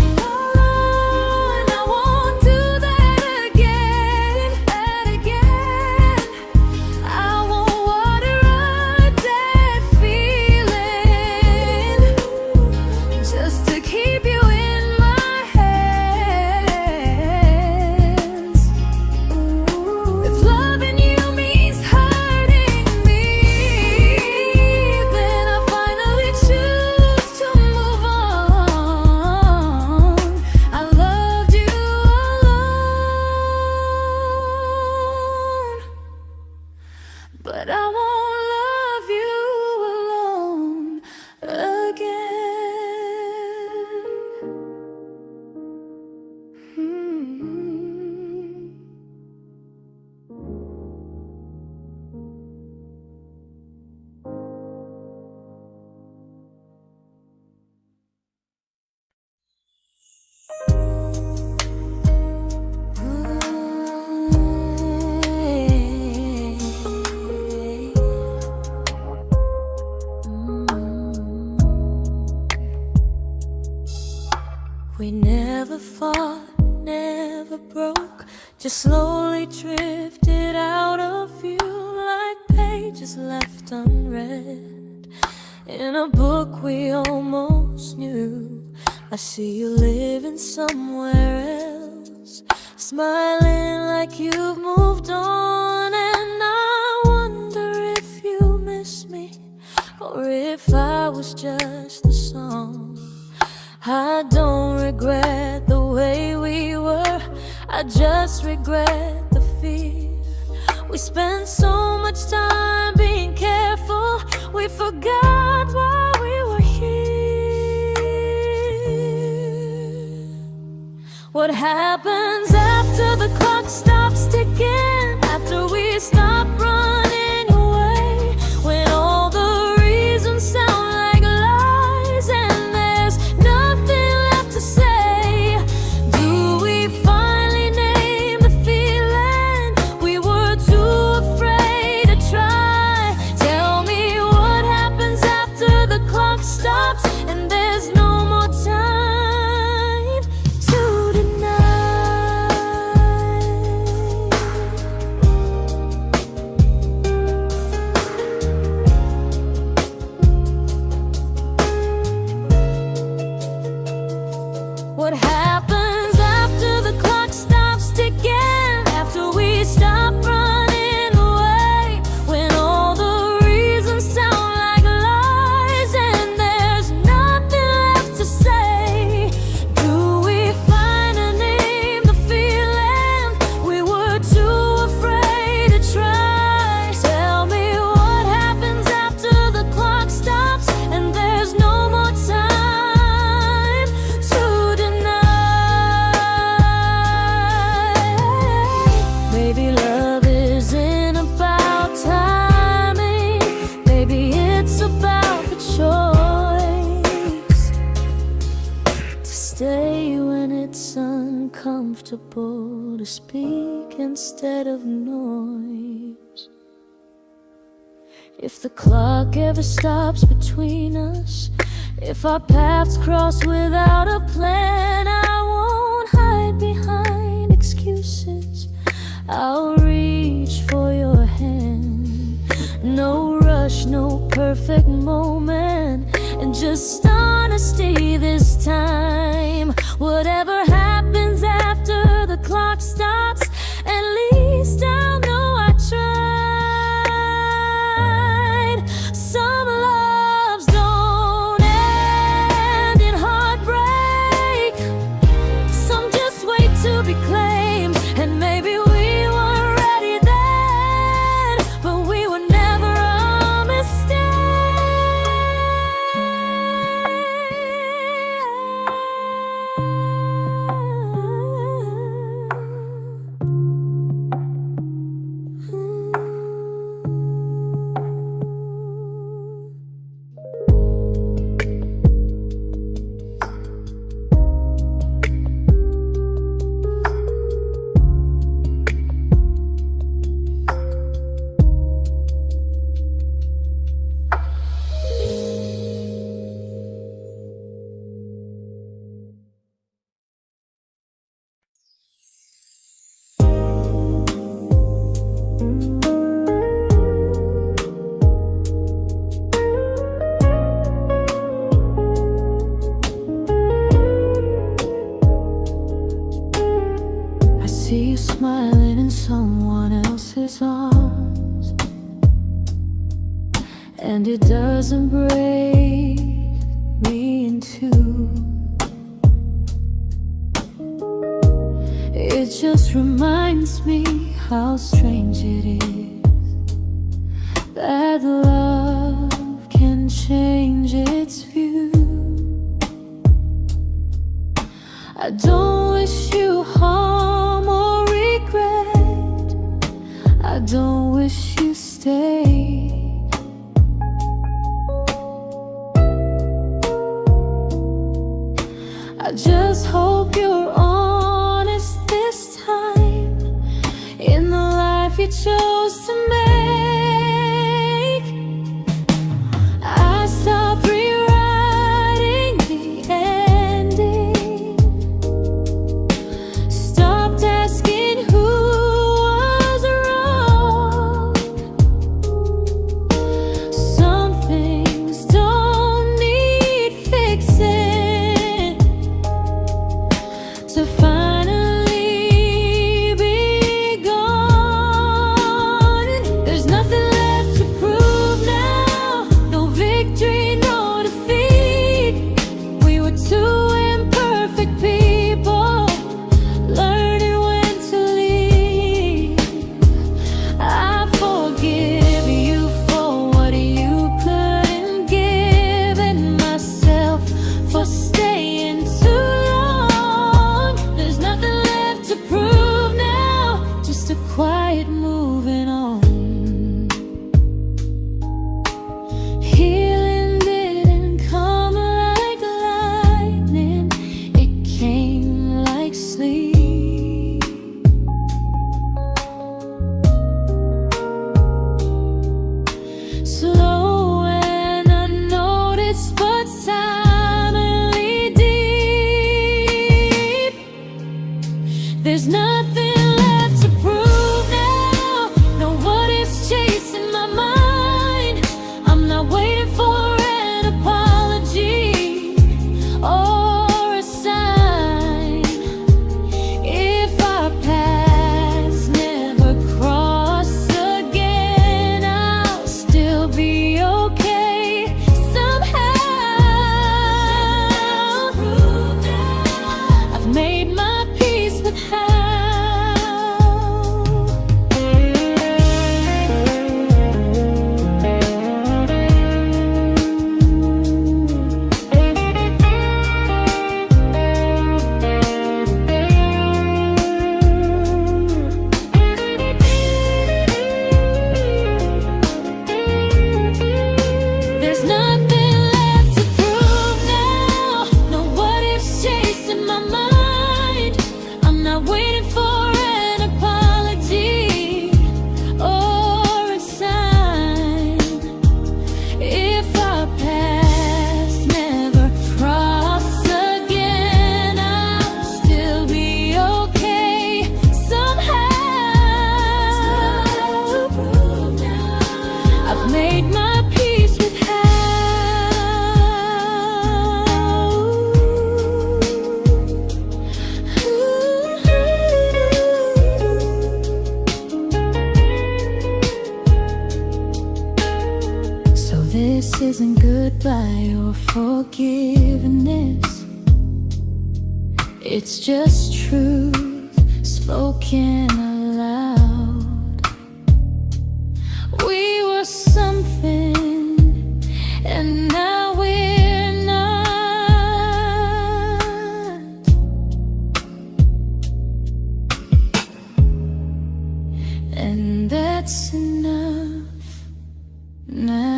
and I won't do that again. I won't water a dead feeling just to keep you in my hands. If loving you means hurting me, then I finally choose to move on. I loved you alone, but I won't love you alone again. We never fought, never broke, just slowly drifted out of view like pages left unread in a book we almost knew. I see you living somewhere else, smiling like you've moved on, and I wonder if you miss me or if I was just the song. I don't regret the way we were, I just regret the fear. We spent so much time being careful, we forgot why we were here. What happens after the clock stops ticking, after we stop running away, when all the reasons sound like lies and there's nothing left to say? Do we finally name the feeling we were too afraid to try? Tell me what happens after the clock stops and there's no more time to deny. uncomfortable to speak instead of noise. If the clock ever stops between us, if our paths cross without a plan, I won't hide behind excuses. I'll reach for your hand. No rush, no perfect moment, and just honesty this time. Whatever happens after the clock stops, at least I'll know I tried. Some loves don't end in heartbreak, some just wait to be claimed. And maybe we weren't ready then, but we were never a mistake. I see you smiling in someone else's arms, and it doesn't break me in two. It just reminds me how strange it is that love can change its view. I don't wish you harm or regret. I don't wish you stay. I just hope you're honest this time in the life you chose to make. I stopped rewriting the ending, stopped asking who was wrong. made my peace with hell. So this isn't goodbye or forgiveness, it's just truth spoken aloud. We were something, and now we're not. And that's enough now.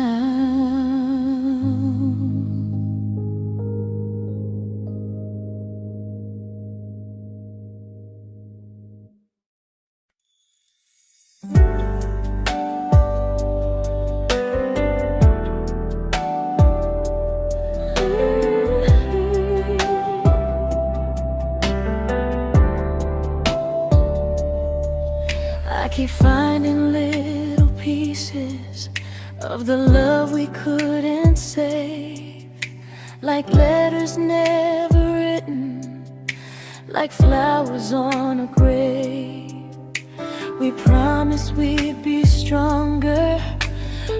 I keep finding little pieces of the love we couldn't save, like letters never written, like flowers on a grave. We promised we'd be stronger,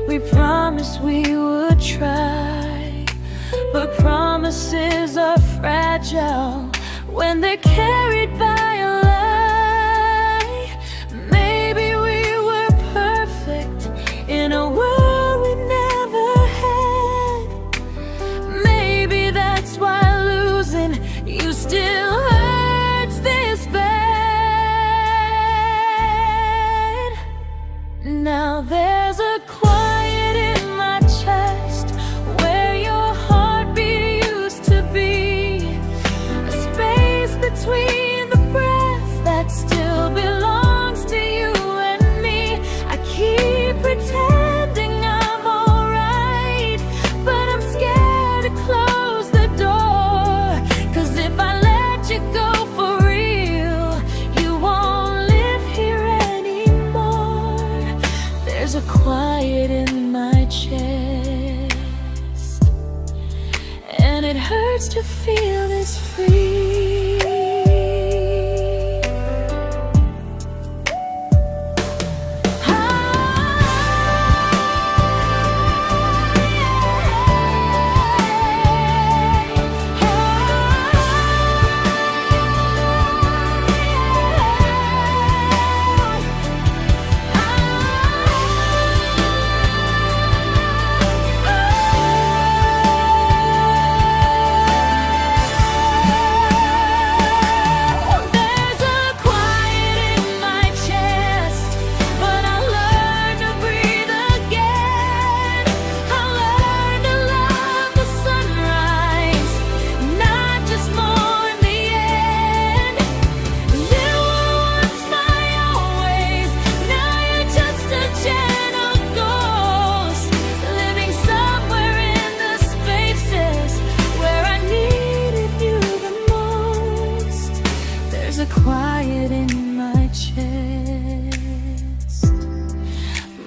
we promised we would try, but promises are fragile when they're carried by a lie. Maybe we were perfect in a world we never had. Maybe that's why losing you still hurts this bad. Now there's a quiet in my chest where your heartbeat used to be, a space between the breaths that still belongs to you and me. I keep pretending I'm alright, but I'm scared to close the door, 'cause if I let you go for real, you won't live here anymore. There's a quiet in my chest, and it hurts to feel this free. Quiet in my chest,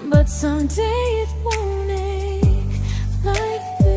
but someday it won't ache like this.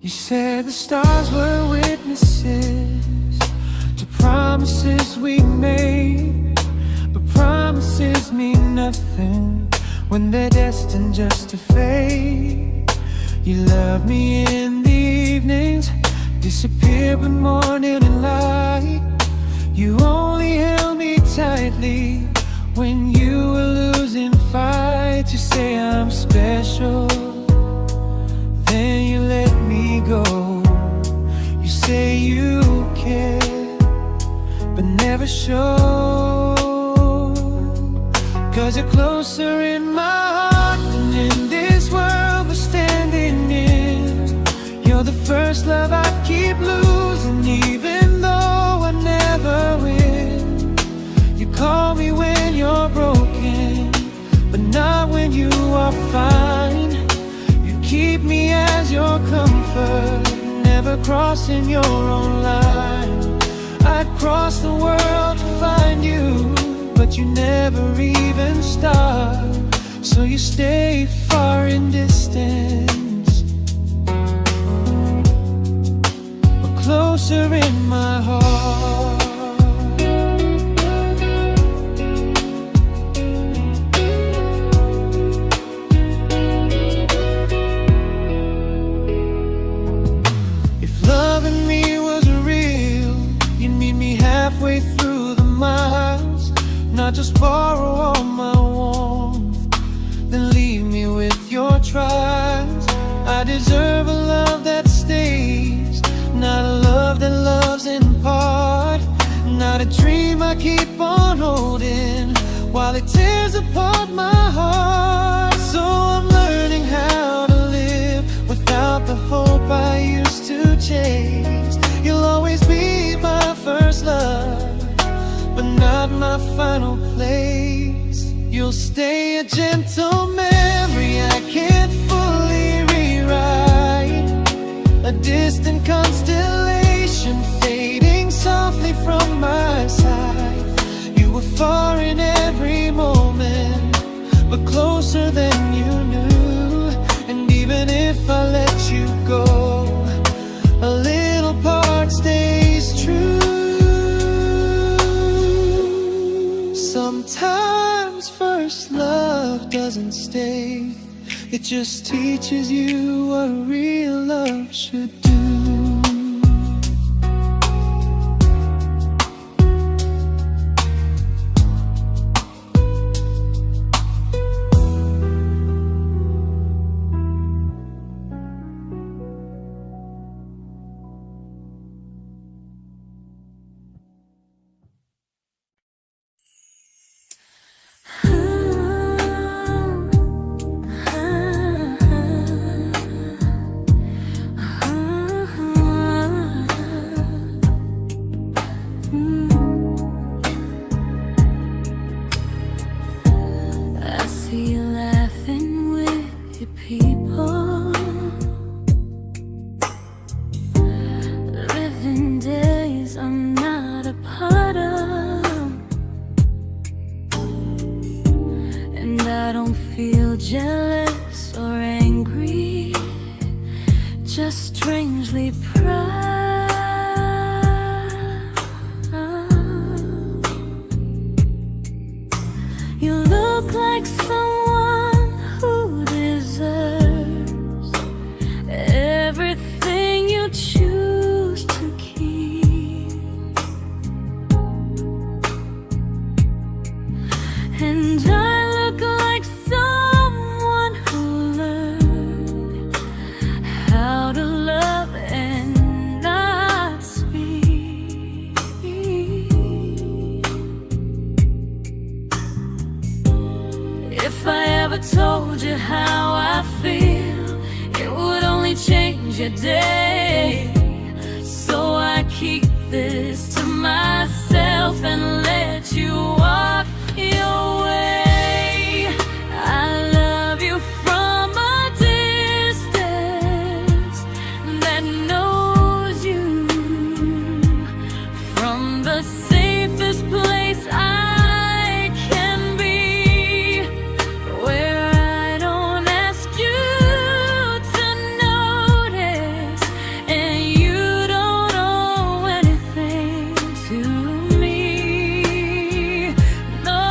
You said the stars were witnesses to promises we made, but promises mean nothing when they're destined just to fade. You love me in the evenings, disappear when morning and light. You only held me tightly when you were losing fights. You say I'm special, then you let me go. You say you care, but never show, 'cause you're closer in my heart than effort, never crossing your own line. I'd cross the world to find you, but you never even start. So you stay far in distance, but closer in my heart. Halfway through the miles, not just borrow all my warmth, then leave me with your trials. I deserve a love that stays, not a love that loves in part, not a dream I keep on holding while it tears apart my heart. So I'm learning how to live without the hope I used to chase. You'll always be my first love, but not my final place. You'll stay a gentle memory I can't fully rewrite, a distant constellation fading softly from my side. You were far in every moment, but closer than you knew. And even if I let you go, a little part stays true. Sometimes first love doesn't stay, it just teaches you what real love should do. Jealous or angry, just strangely proud. You look like someone who deserves everything you choose to keep. And I look like someone who learned how to love and not speak. If I ever told you how I feel, it would only change your day. So I keep this to myself and let you walk your way. I love you from a distance that knows you, from the safest place I can be, where I don't ask you to notice and you don't owe anything to me. No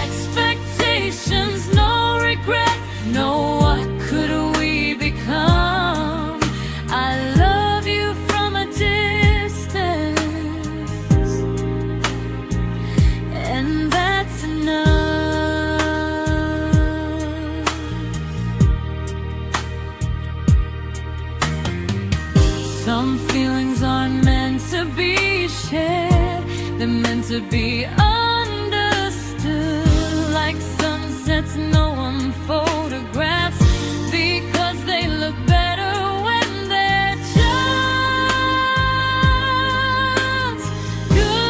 expectations, no regret, no what could we become. I love you from a distance, and that's enough. Some feelings aren't meant to be shared, they're meant to be understood. Like sunsets no one photographs, because they look better when they're just good.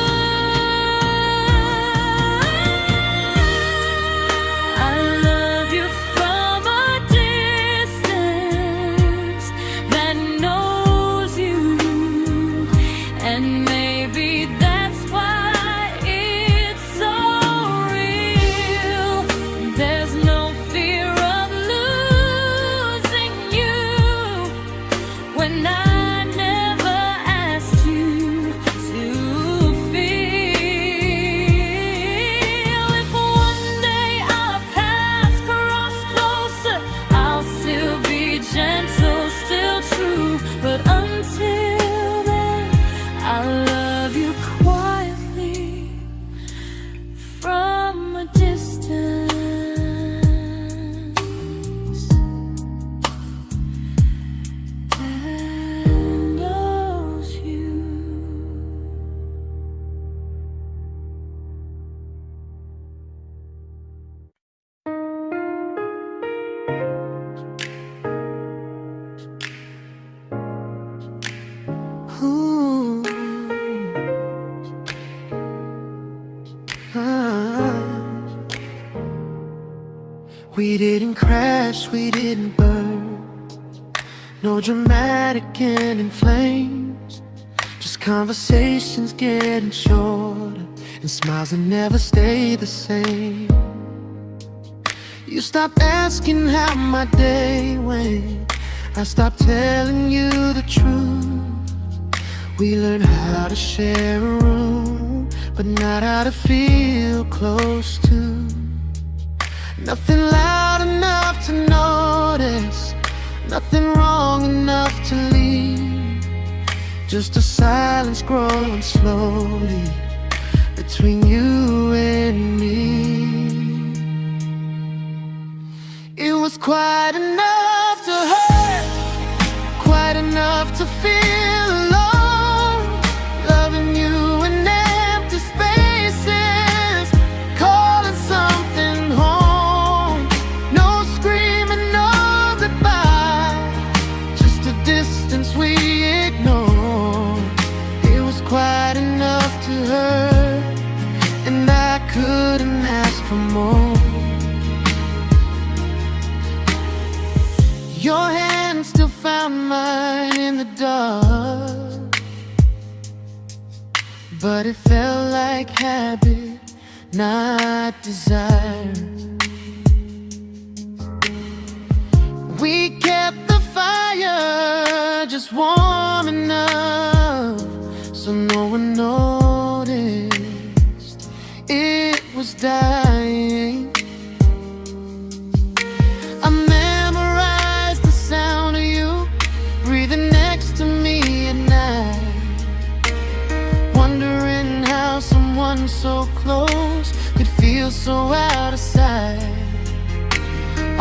I love you from a distance We didn't crash, we didn't burn. No dramatic end in flames. Just conversations getting shorter, and smiles that never stay the same. You stopped asking how my day went. I stopped telling you the truth. We learned how to share a room, but not how to feel close to. Nothing loud enough to notice, nothing wrong enough to leave. Just a silence growing slowly between you and me. It was quite enough to hurt, quite enough to feel alone. Loving you in empty spaces, calling something home. No screaming, no goodbye, just a distance we ignored. It was quite enough to hurt, and I couldn't ask for more. Your hand still found mine in the dark, but it felt like habit, not desire. We kept the fire just warm enough so no one noticed it was dying. I memorized the sound of you breathing next to me at night, wondering how someone so close could feel so out of sight.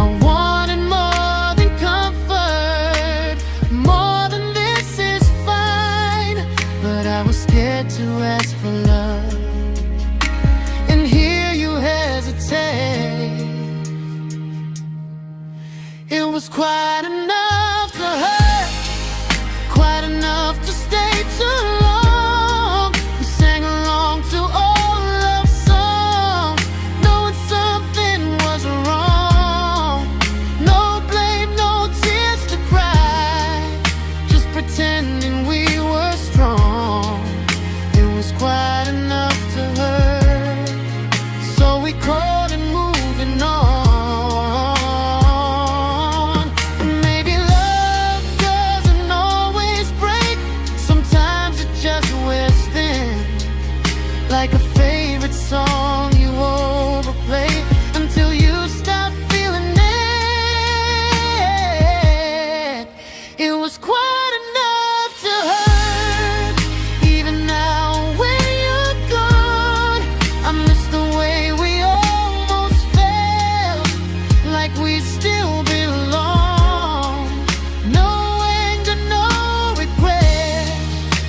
I wanted more than comfort, more than this is fine, but I was scared to ask for love and hear you hesitate. It was quite enough to hurt, quite enough to stay too long. We sang along to old love songs, knowing something was wrong. No blame, no tears to cry, just pretending we were strong. It was quite enough to hurt, so we crawled and moving on. Like a favorite song you overplay until you stop feeling it. It was quite enough to hurt. Even now when you're gone, I miss the way we almost felt, like we still belong. No anger, no regret,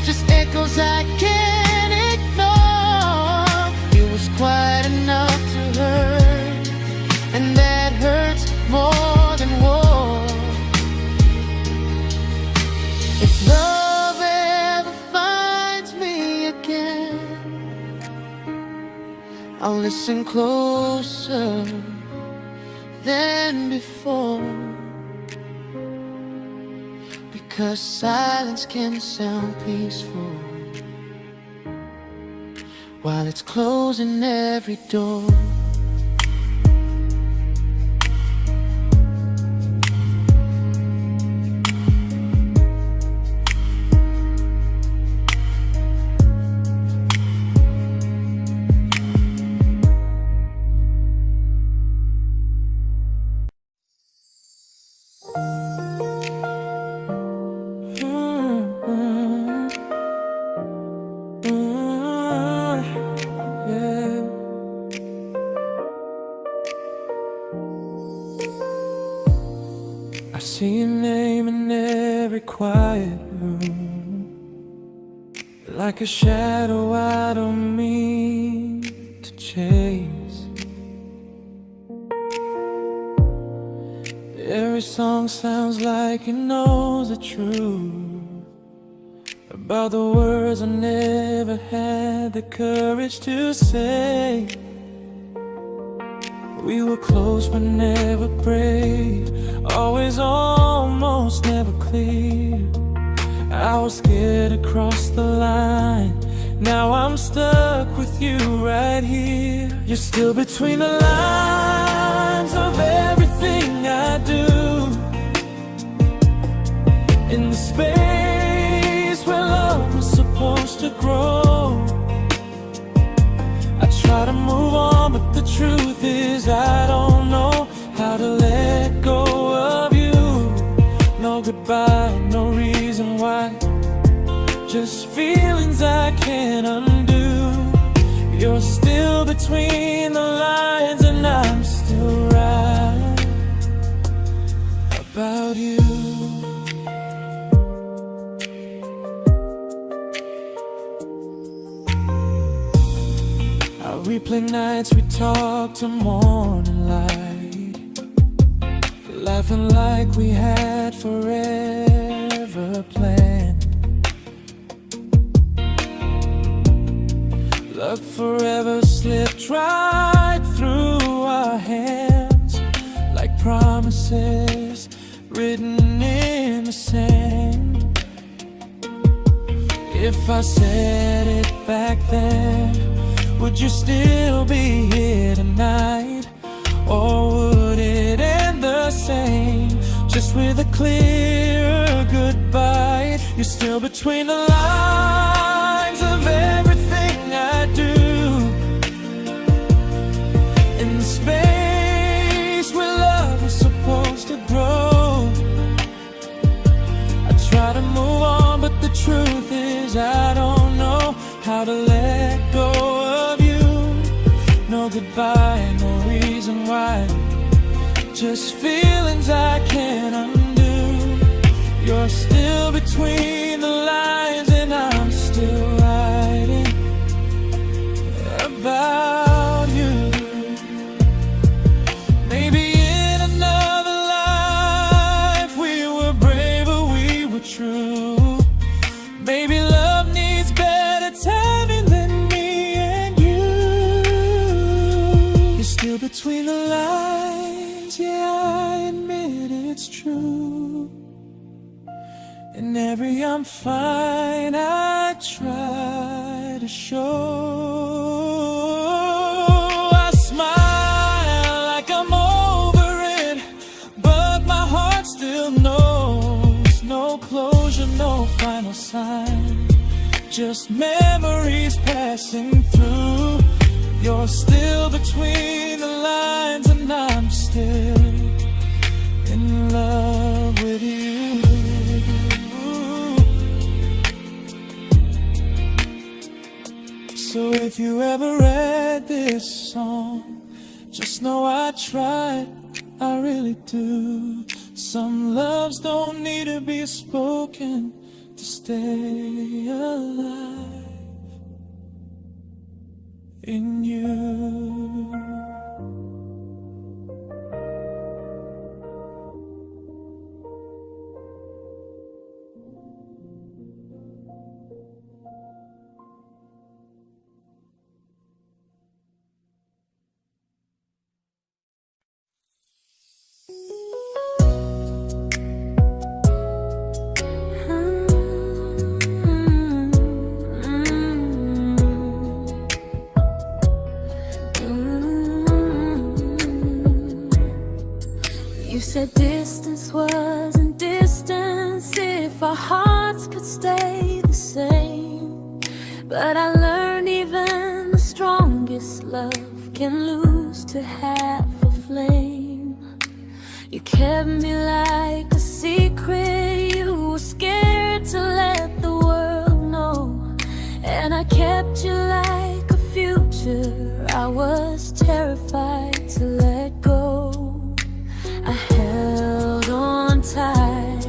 just echoes I can't ignore. It was quite enough to hurt, and that hurts more than war. If love ever finds me again, I'll listen closer than before, because silence can sound peaceful while it's closing every door. I see your name in every quiet room, like a shadow I don't mean to chase. Every song sounds like it knows the truth about the words I never had the courage to say. We were close but never brave, always almost never clear. I was scared to cross the line, now I'm stuck with you right here. You're still between the lines of everything I do, in the space where love was supposed to grow. I try to move on, but the truth is I don't know how to let go of you. No goodbye, no reason why, just feelings I can't undo. You're still between the lines and I'm still right about you. I replay nights we talk to morning light, laughing like we had forever planned. Luck forever slipped right through our hands, like promises written in the sand. If I said it back then, would you still be here tonight? Or would it end the same, just with a clearer goodbye? You're still between the lines of everything I do, in the space where love was supposed to grow. I try to move on, but the truth is I don't know how to let go of you. No goodbye, no reason why, just feelings I can't undo. You're still between the lines and I'm still writing about you. Maybe in another life we were braver, we were true. Maybe love needs better timing than me and you. You're still between the lines, yeah, I admit it's true. In every I'm fine I try to show. I smile like I'm over it, but my heart still knows. No closure, no final sign, just memories passing through. You're still between the lines and I'm still in love with you. So if you ever read this song, just know I tried, I really do. Some loves don't need to be spoken to stay alive in you. You said distance wasn't distance if our hearts could stay the same. But I learned even the strongest love can lose to half a flame. You kept me like a secret, you were scared to let the world know. And I kept you like a future, I was terrified to let go. I held on tight,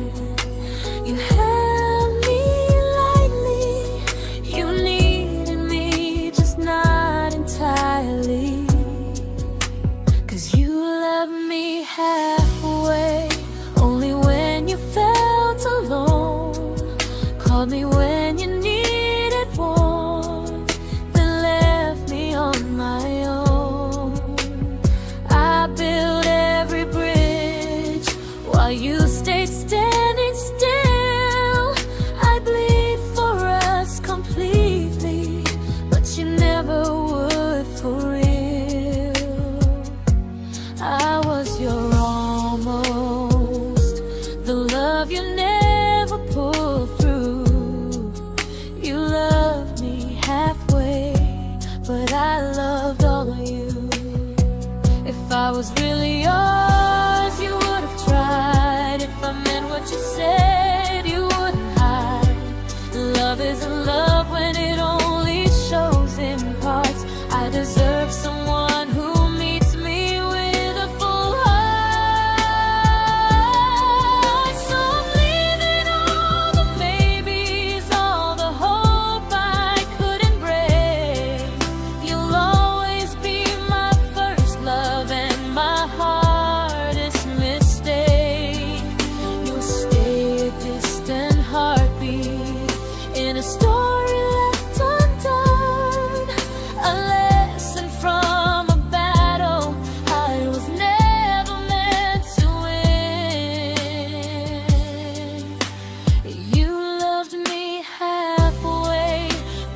you held me lightly. You needed me, just not entirely. 'Cause you left me halfway, only when you felt alone. Called me when you needed warmth, then left me on my own. I while you stayed standing still. I bleed for us completely, but you never would for real. I was your almost, the love you never pulled through. You loved me halfway, but I loved all of you. If I was really yours, you would have tried. If I meant what you said, you wouldn't hide. Love isn't love when it only shows in parts. I deserve someone who meets me with a full heart. So I'm leaving all the maybes, all the hope I couldn't break. You'll always be my first love and my hardest mistake. You'll stay a distant heartbeat in a story left undone, a lesson from a battle I was never meant to win. You loved me halfway,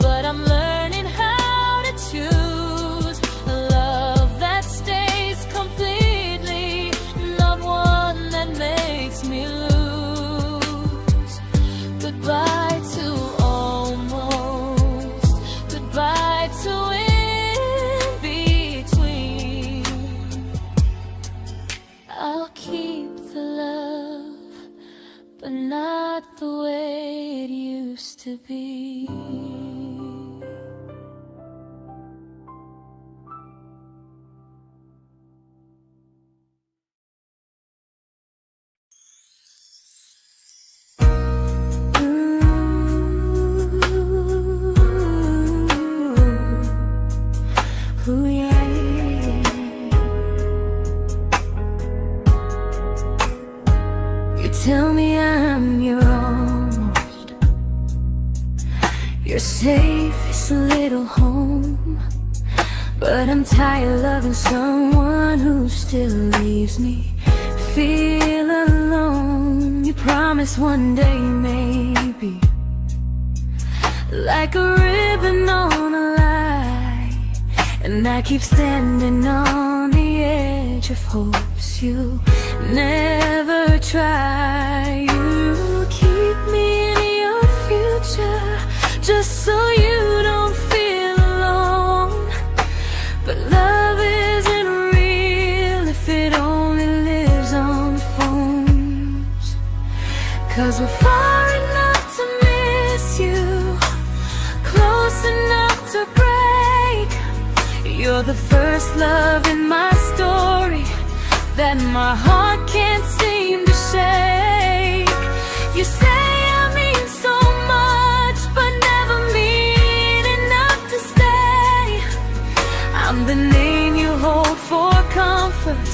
but I'm learning how to choose a love that stays completely, not one that makes me lose. Goodbye to almost, goodbye to in between. I'll keep the love, but not the way it used to be. Ooh, yeah, yeah. You tell me I'm your almost, your safest little home, but I'm tired loving someone who still leaves me feel alone. You promise one day maybe, like a ribbon on a line, and I keep standing on the edge of hopes you never try. You keep me in your future just so you don't feel alone. But love isn't real if it only lives on phones. 'Cause we're far enough to miss you, close enough to break. You're the first love in my story that my heart can't seem to shake. You say I mean so much, but never mean enough to stay. I'm the name you hold for comfort,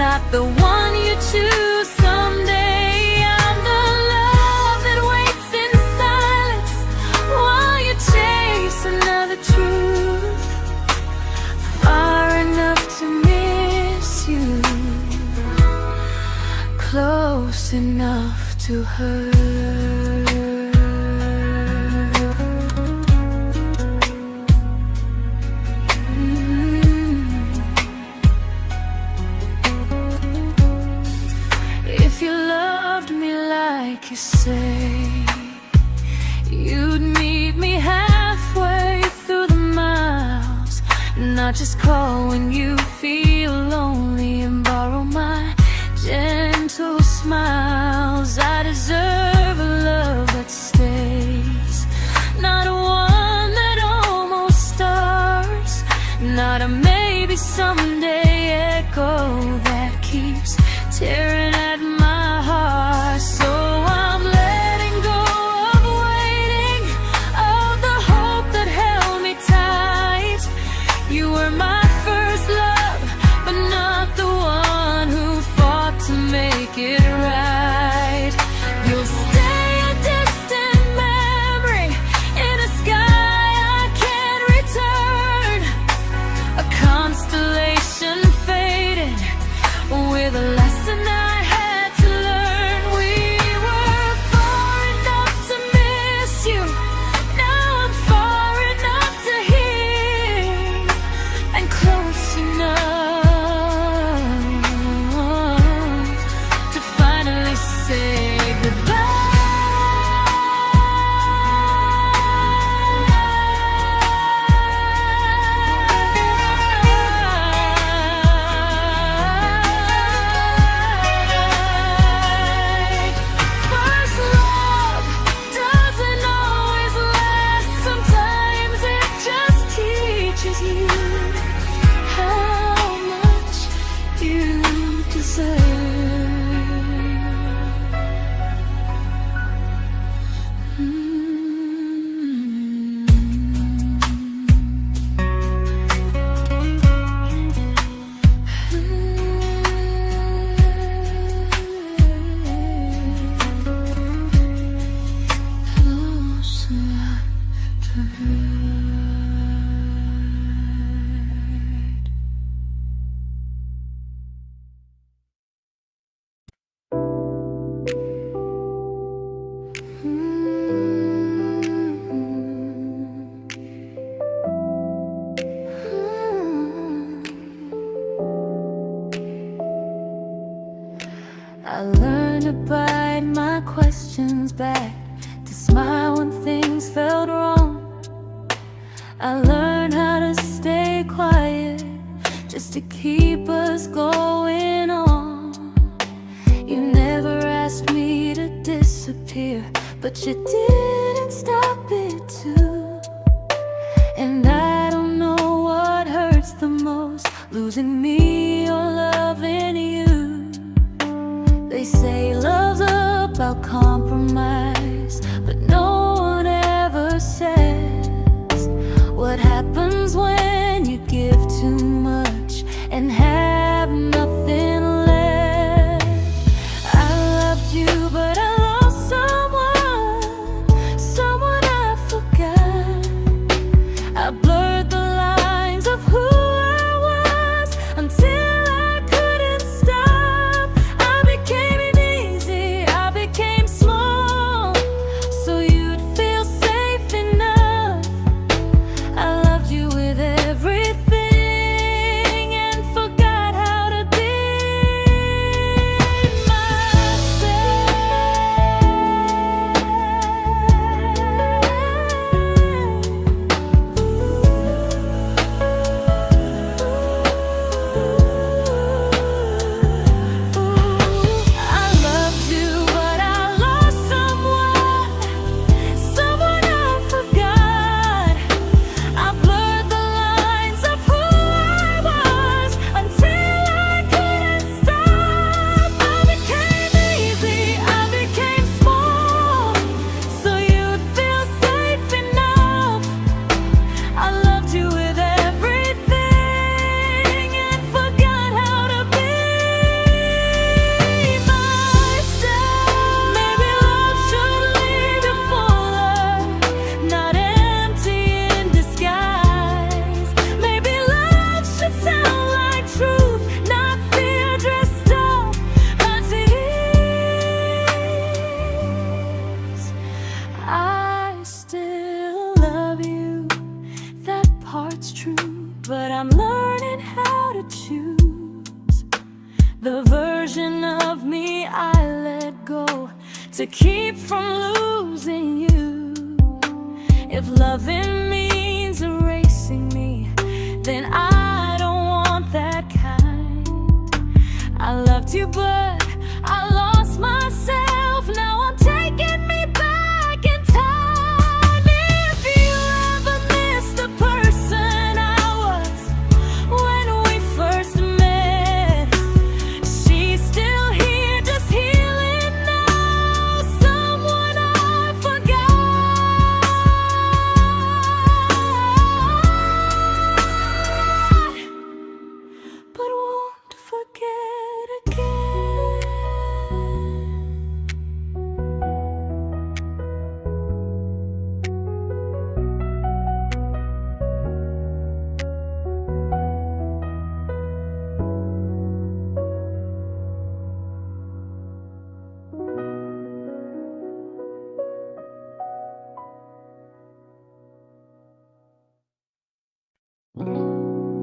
not the one you choose someday. I'm the love that waits in silence while you chase another truth. Far enough to miss you, close enough to hurt. If you loved me like you say, you'd meet me halfway through the miles, not just call when you feel lonely and borrow my gentle smiles. I deserve a love that stays, not one that almost starts, not a maybe someday echo that keeps tearing at my heart. So I'm letting go of waiting, of the hope that held me tight. You were my first love, but not the one who fought to make it right. You'll stay a distant memory in a sky I can't return, a constellation faded with a lesson I had to I learned to bite my questions back, to smile when things felt wrong. I learned how to stay quiet, just to keep us going on. You never asked me to disappear, but you didn't stop it too. And I don't know what hurts the most, losing me or loving you. They say love's about compromise, but no one ever says what happens when you give too much and have nothing left. I loved you, but I lost someone I forgot. I blurred the lines of who I was until I couldn't stop. I became easy, I became small, so you'd feel safe enough. I loved you with everything and forgot how to be I loved you, but I lost someone I forgot. I blurred the lines of who I was until I couldn't stop. I became easy, I became small, so you'd feel safe enough. I loved you with everything and forgot how to be myself. Maybe love should leave you fuller, not empty in disguise. Maybe love should sound like truth, not fear dressed up as it is. I still love you, that part's true, but I'm learning how to choose the version of me I let go to keep from losing you. If loving means erasing me, then I don't want that kind. I loved you, but I lost myself. Now I'm taking me back in time. If you ever miss the person I was when we first met, she's still here, just healing now. Someone I forgot, but won't forget again.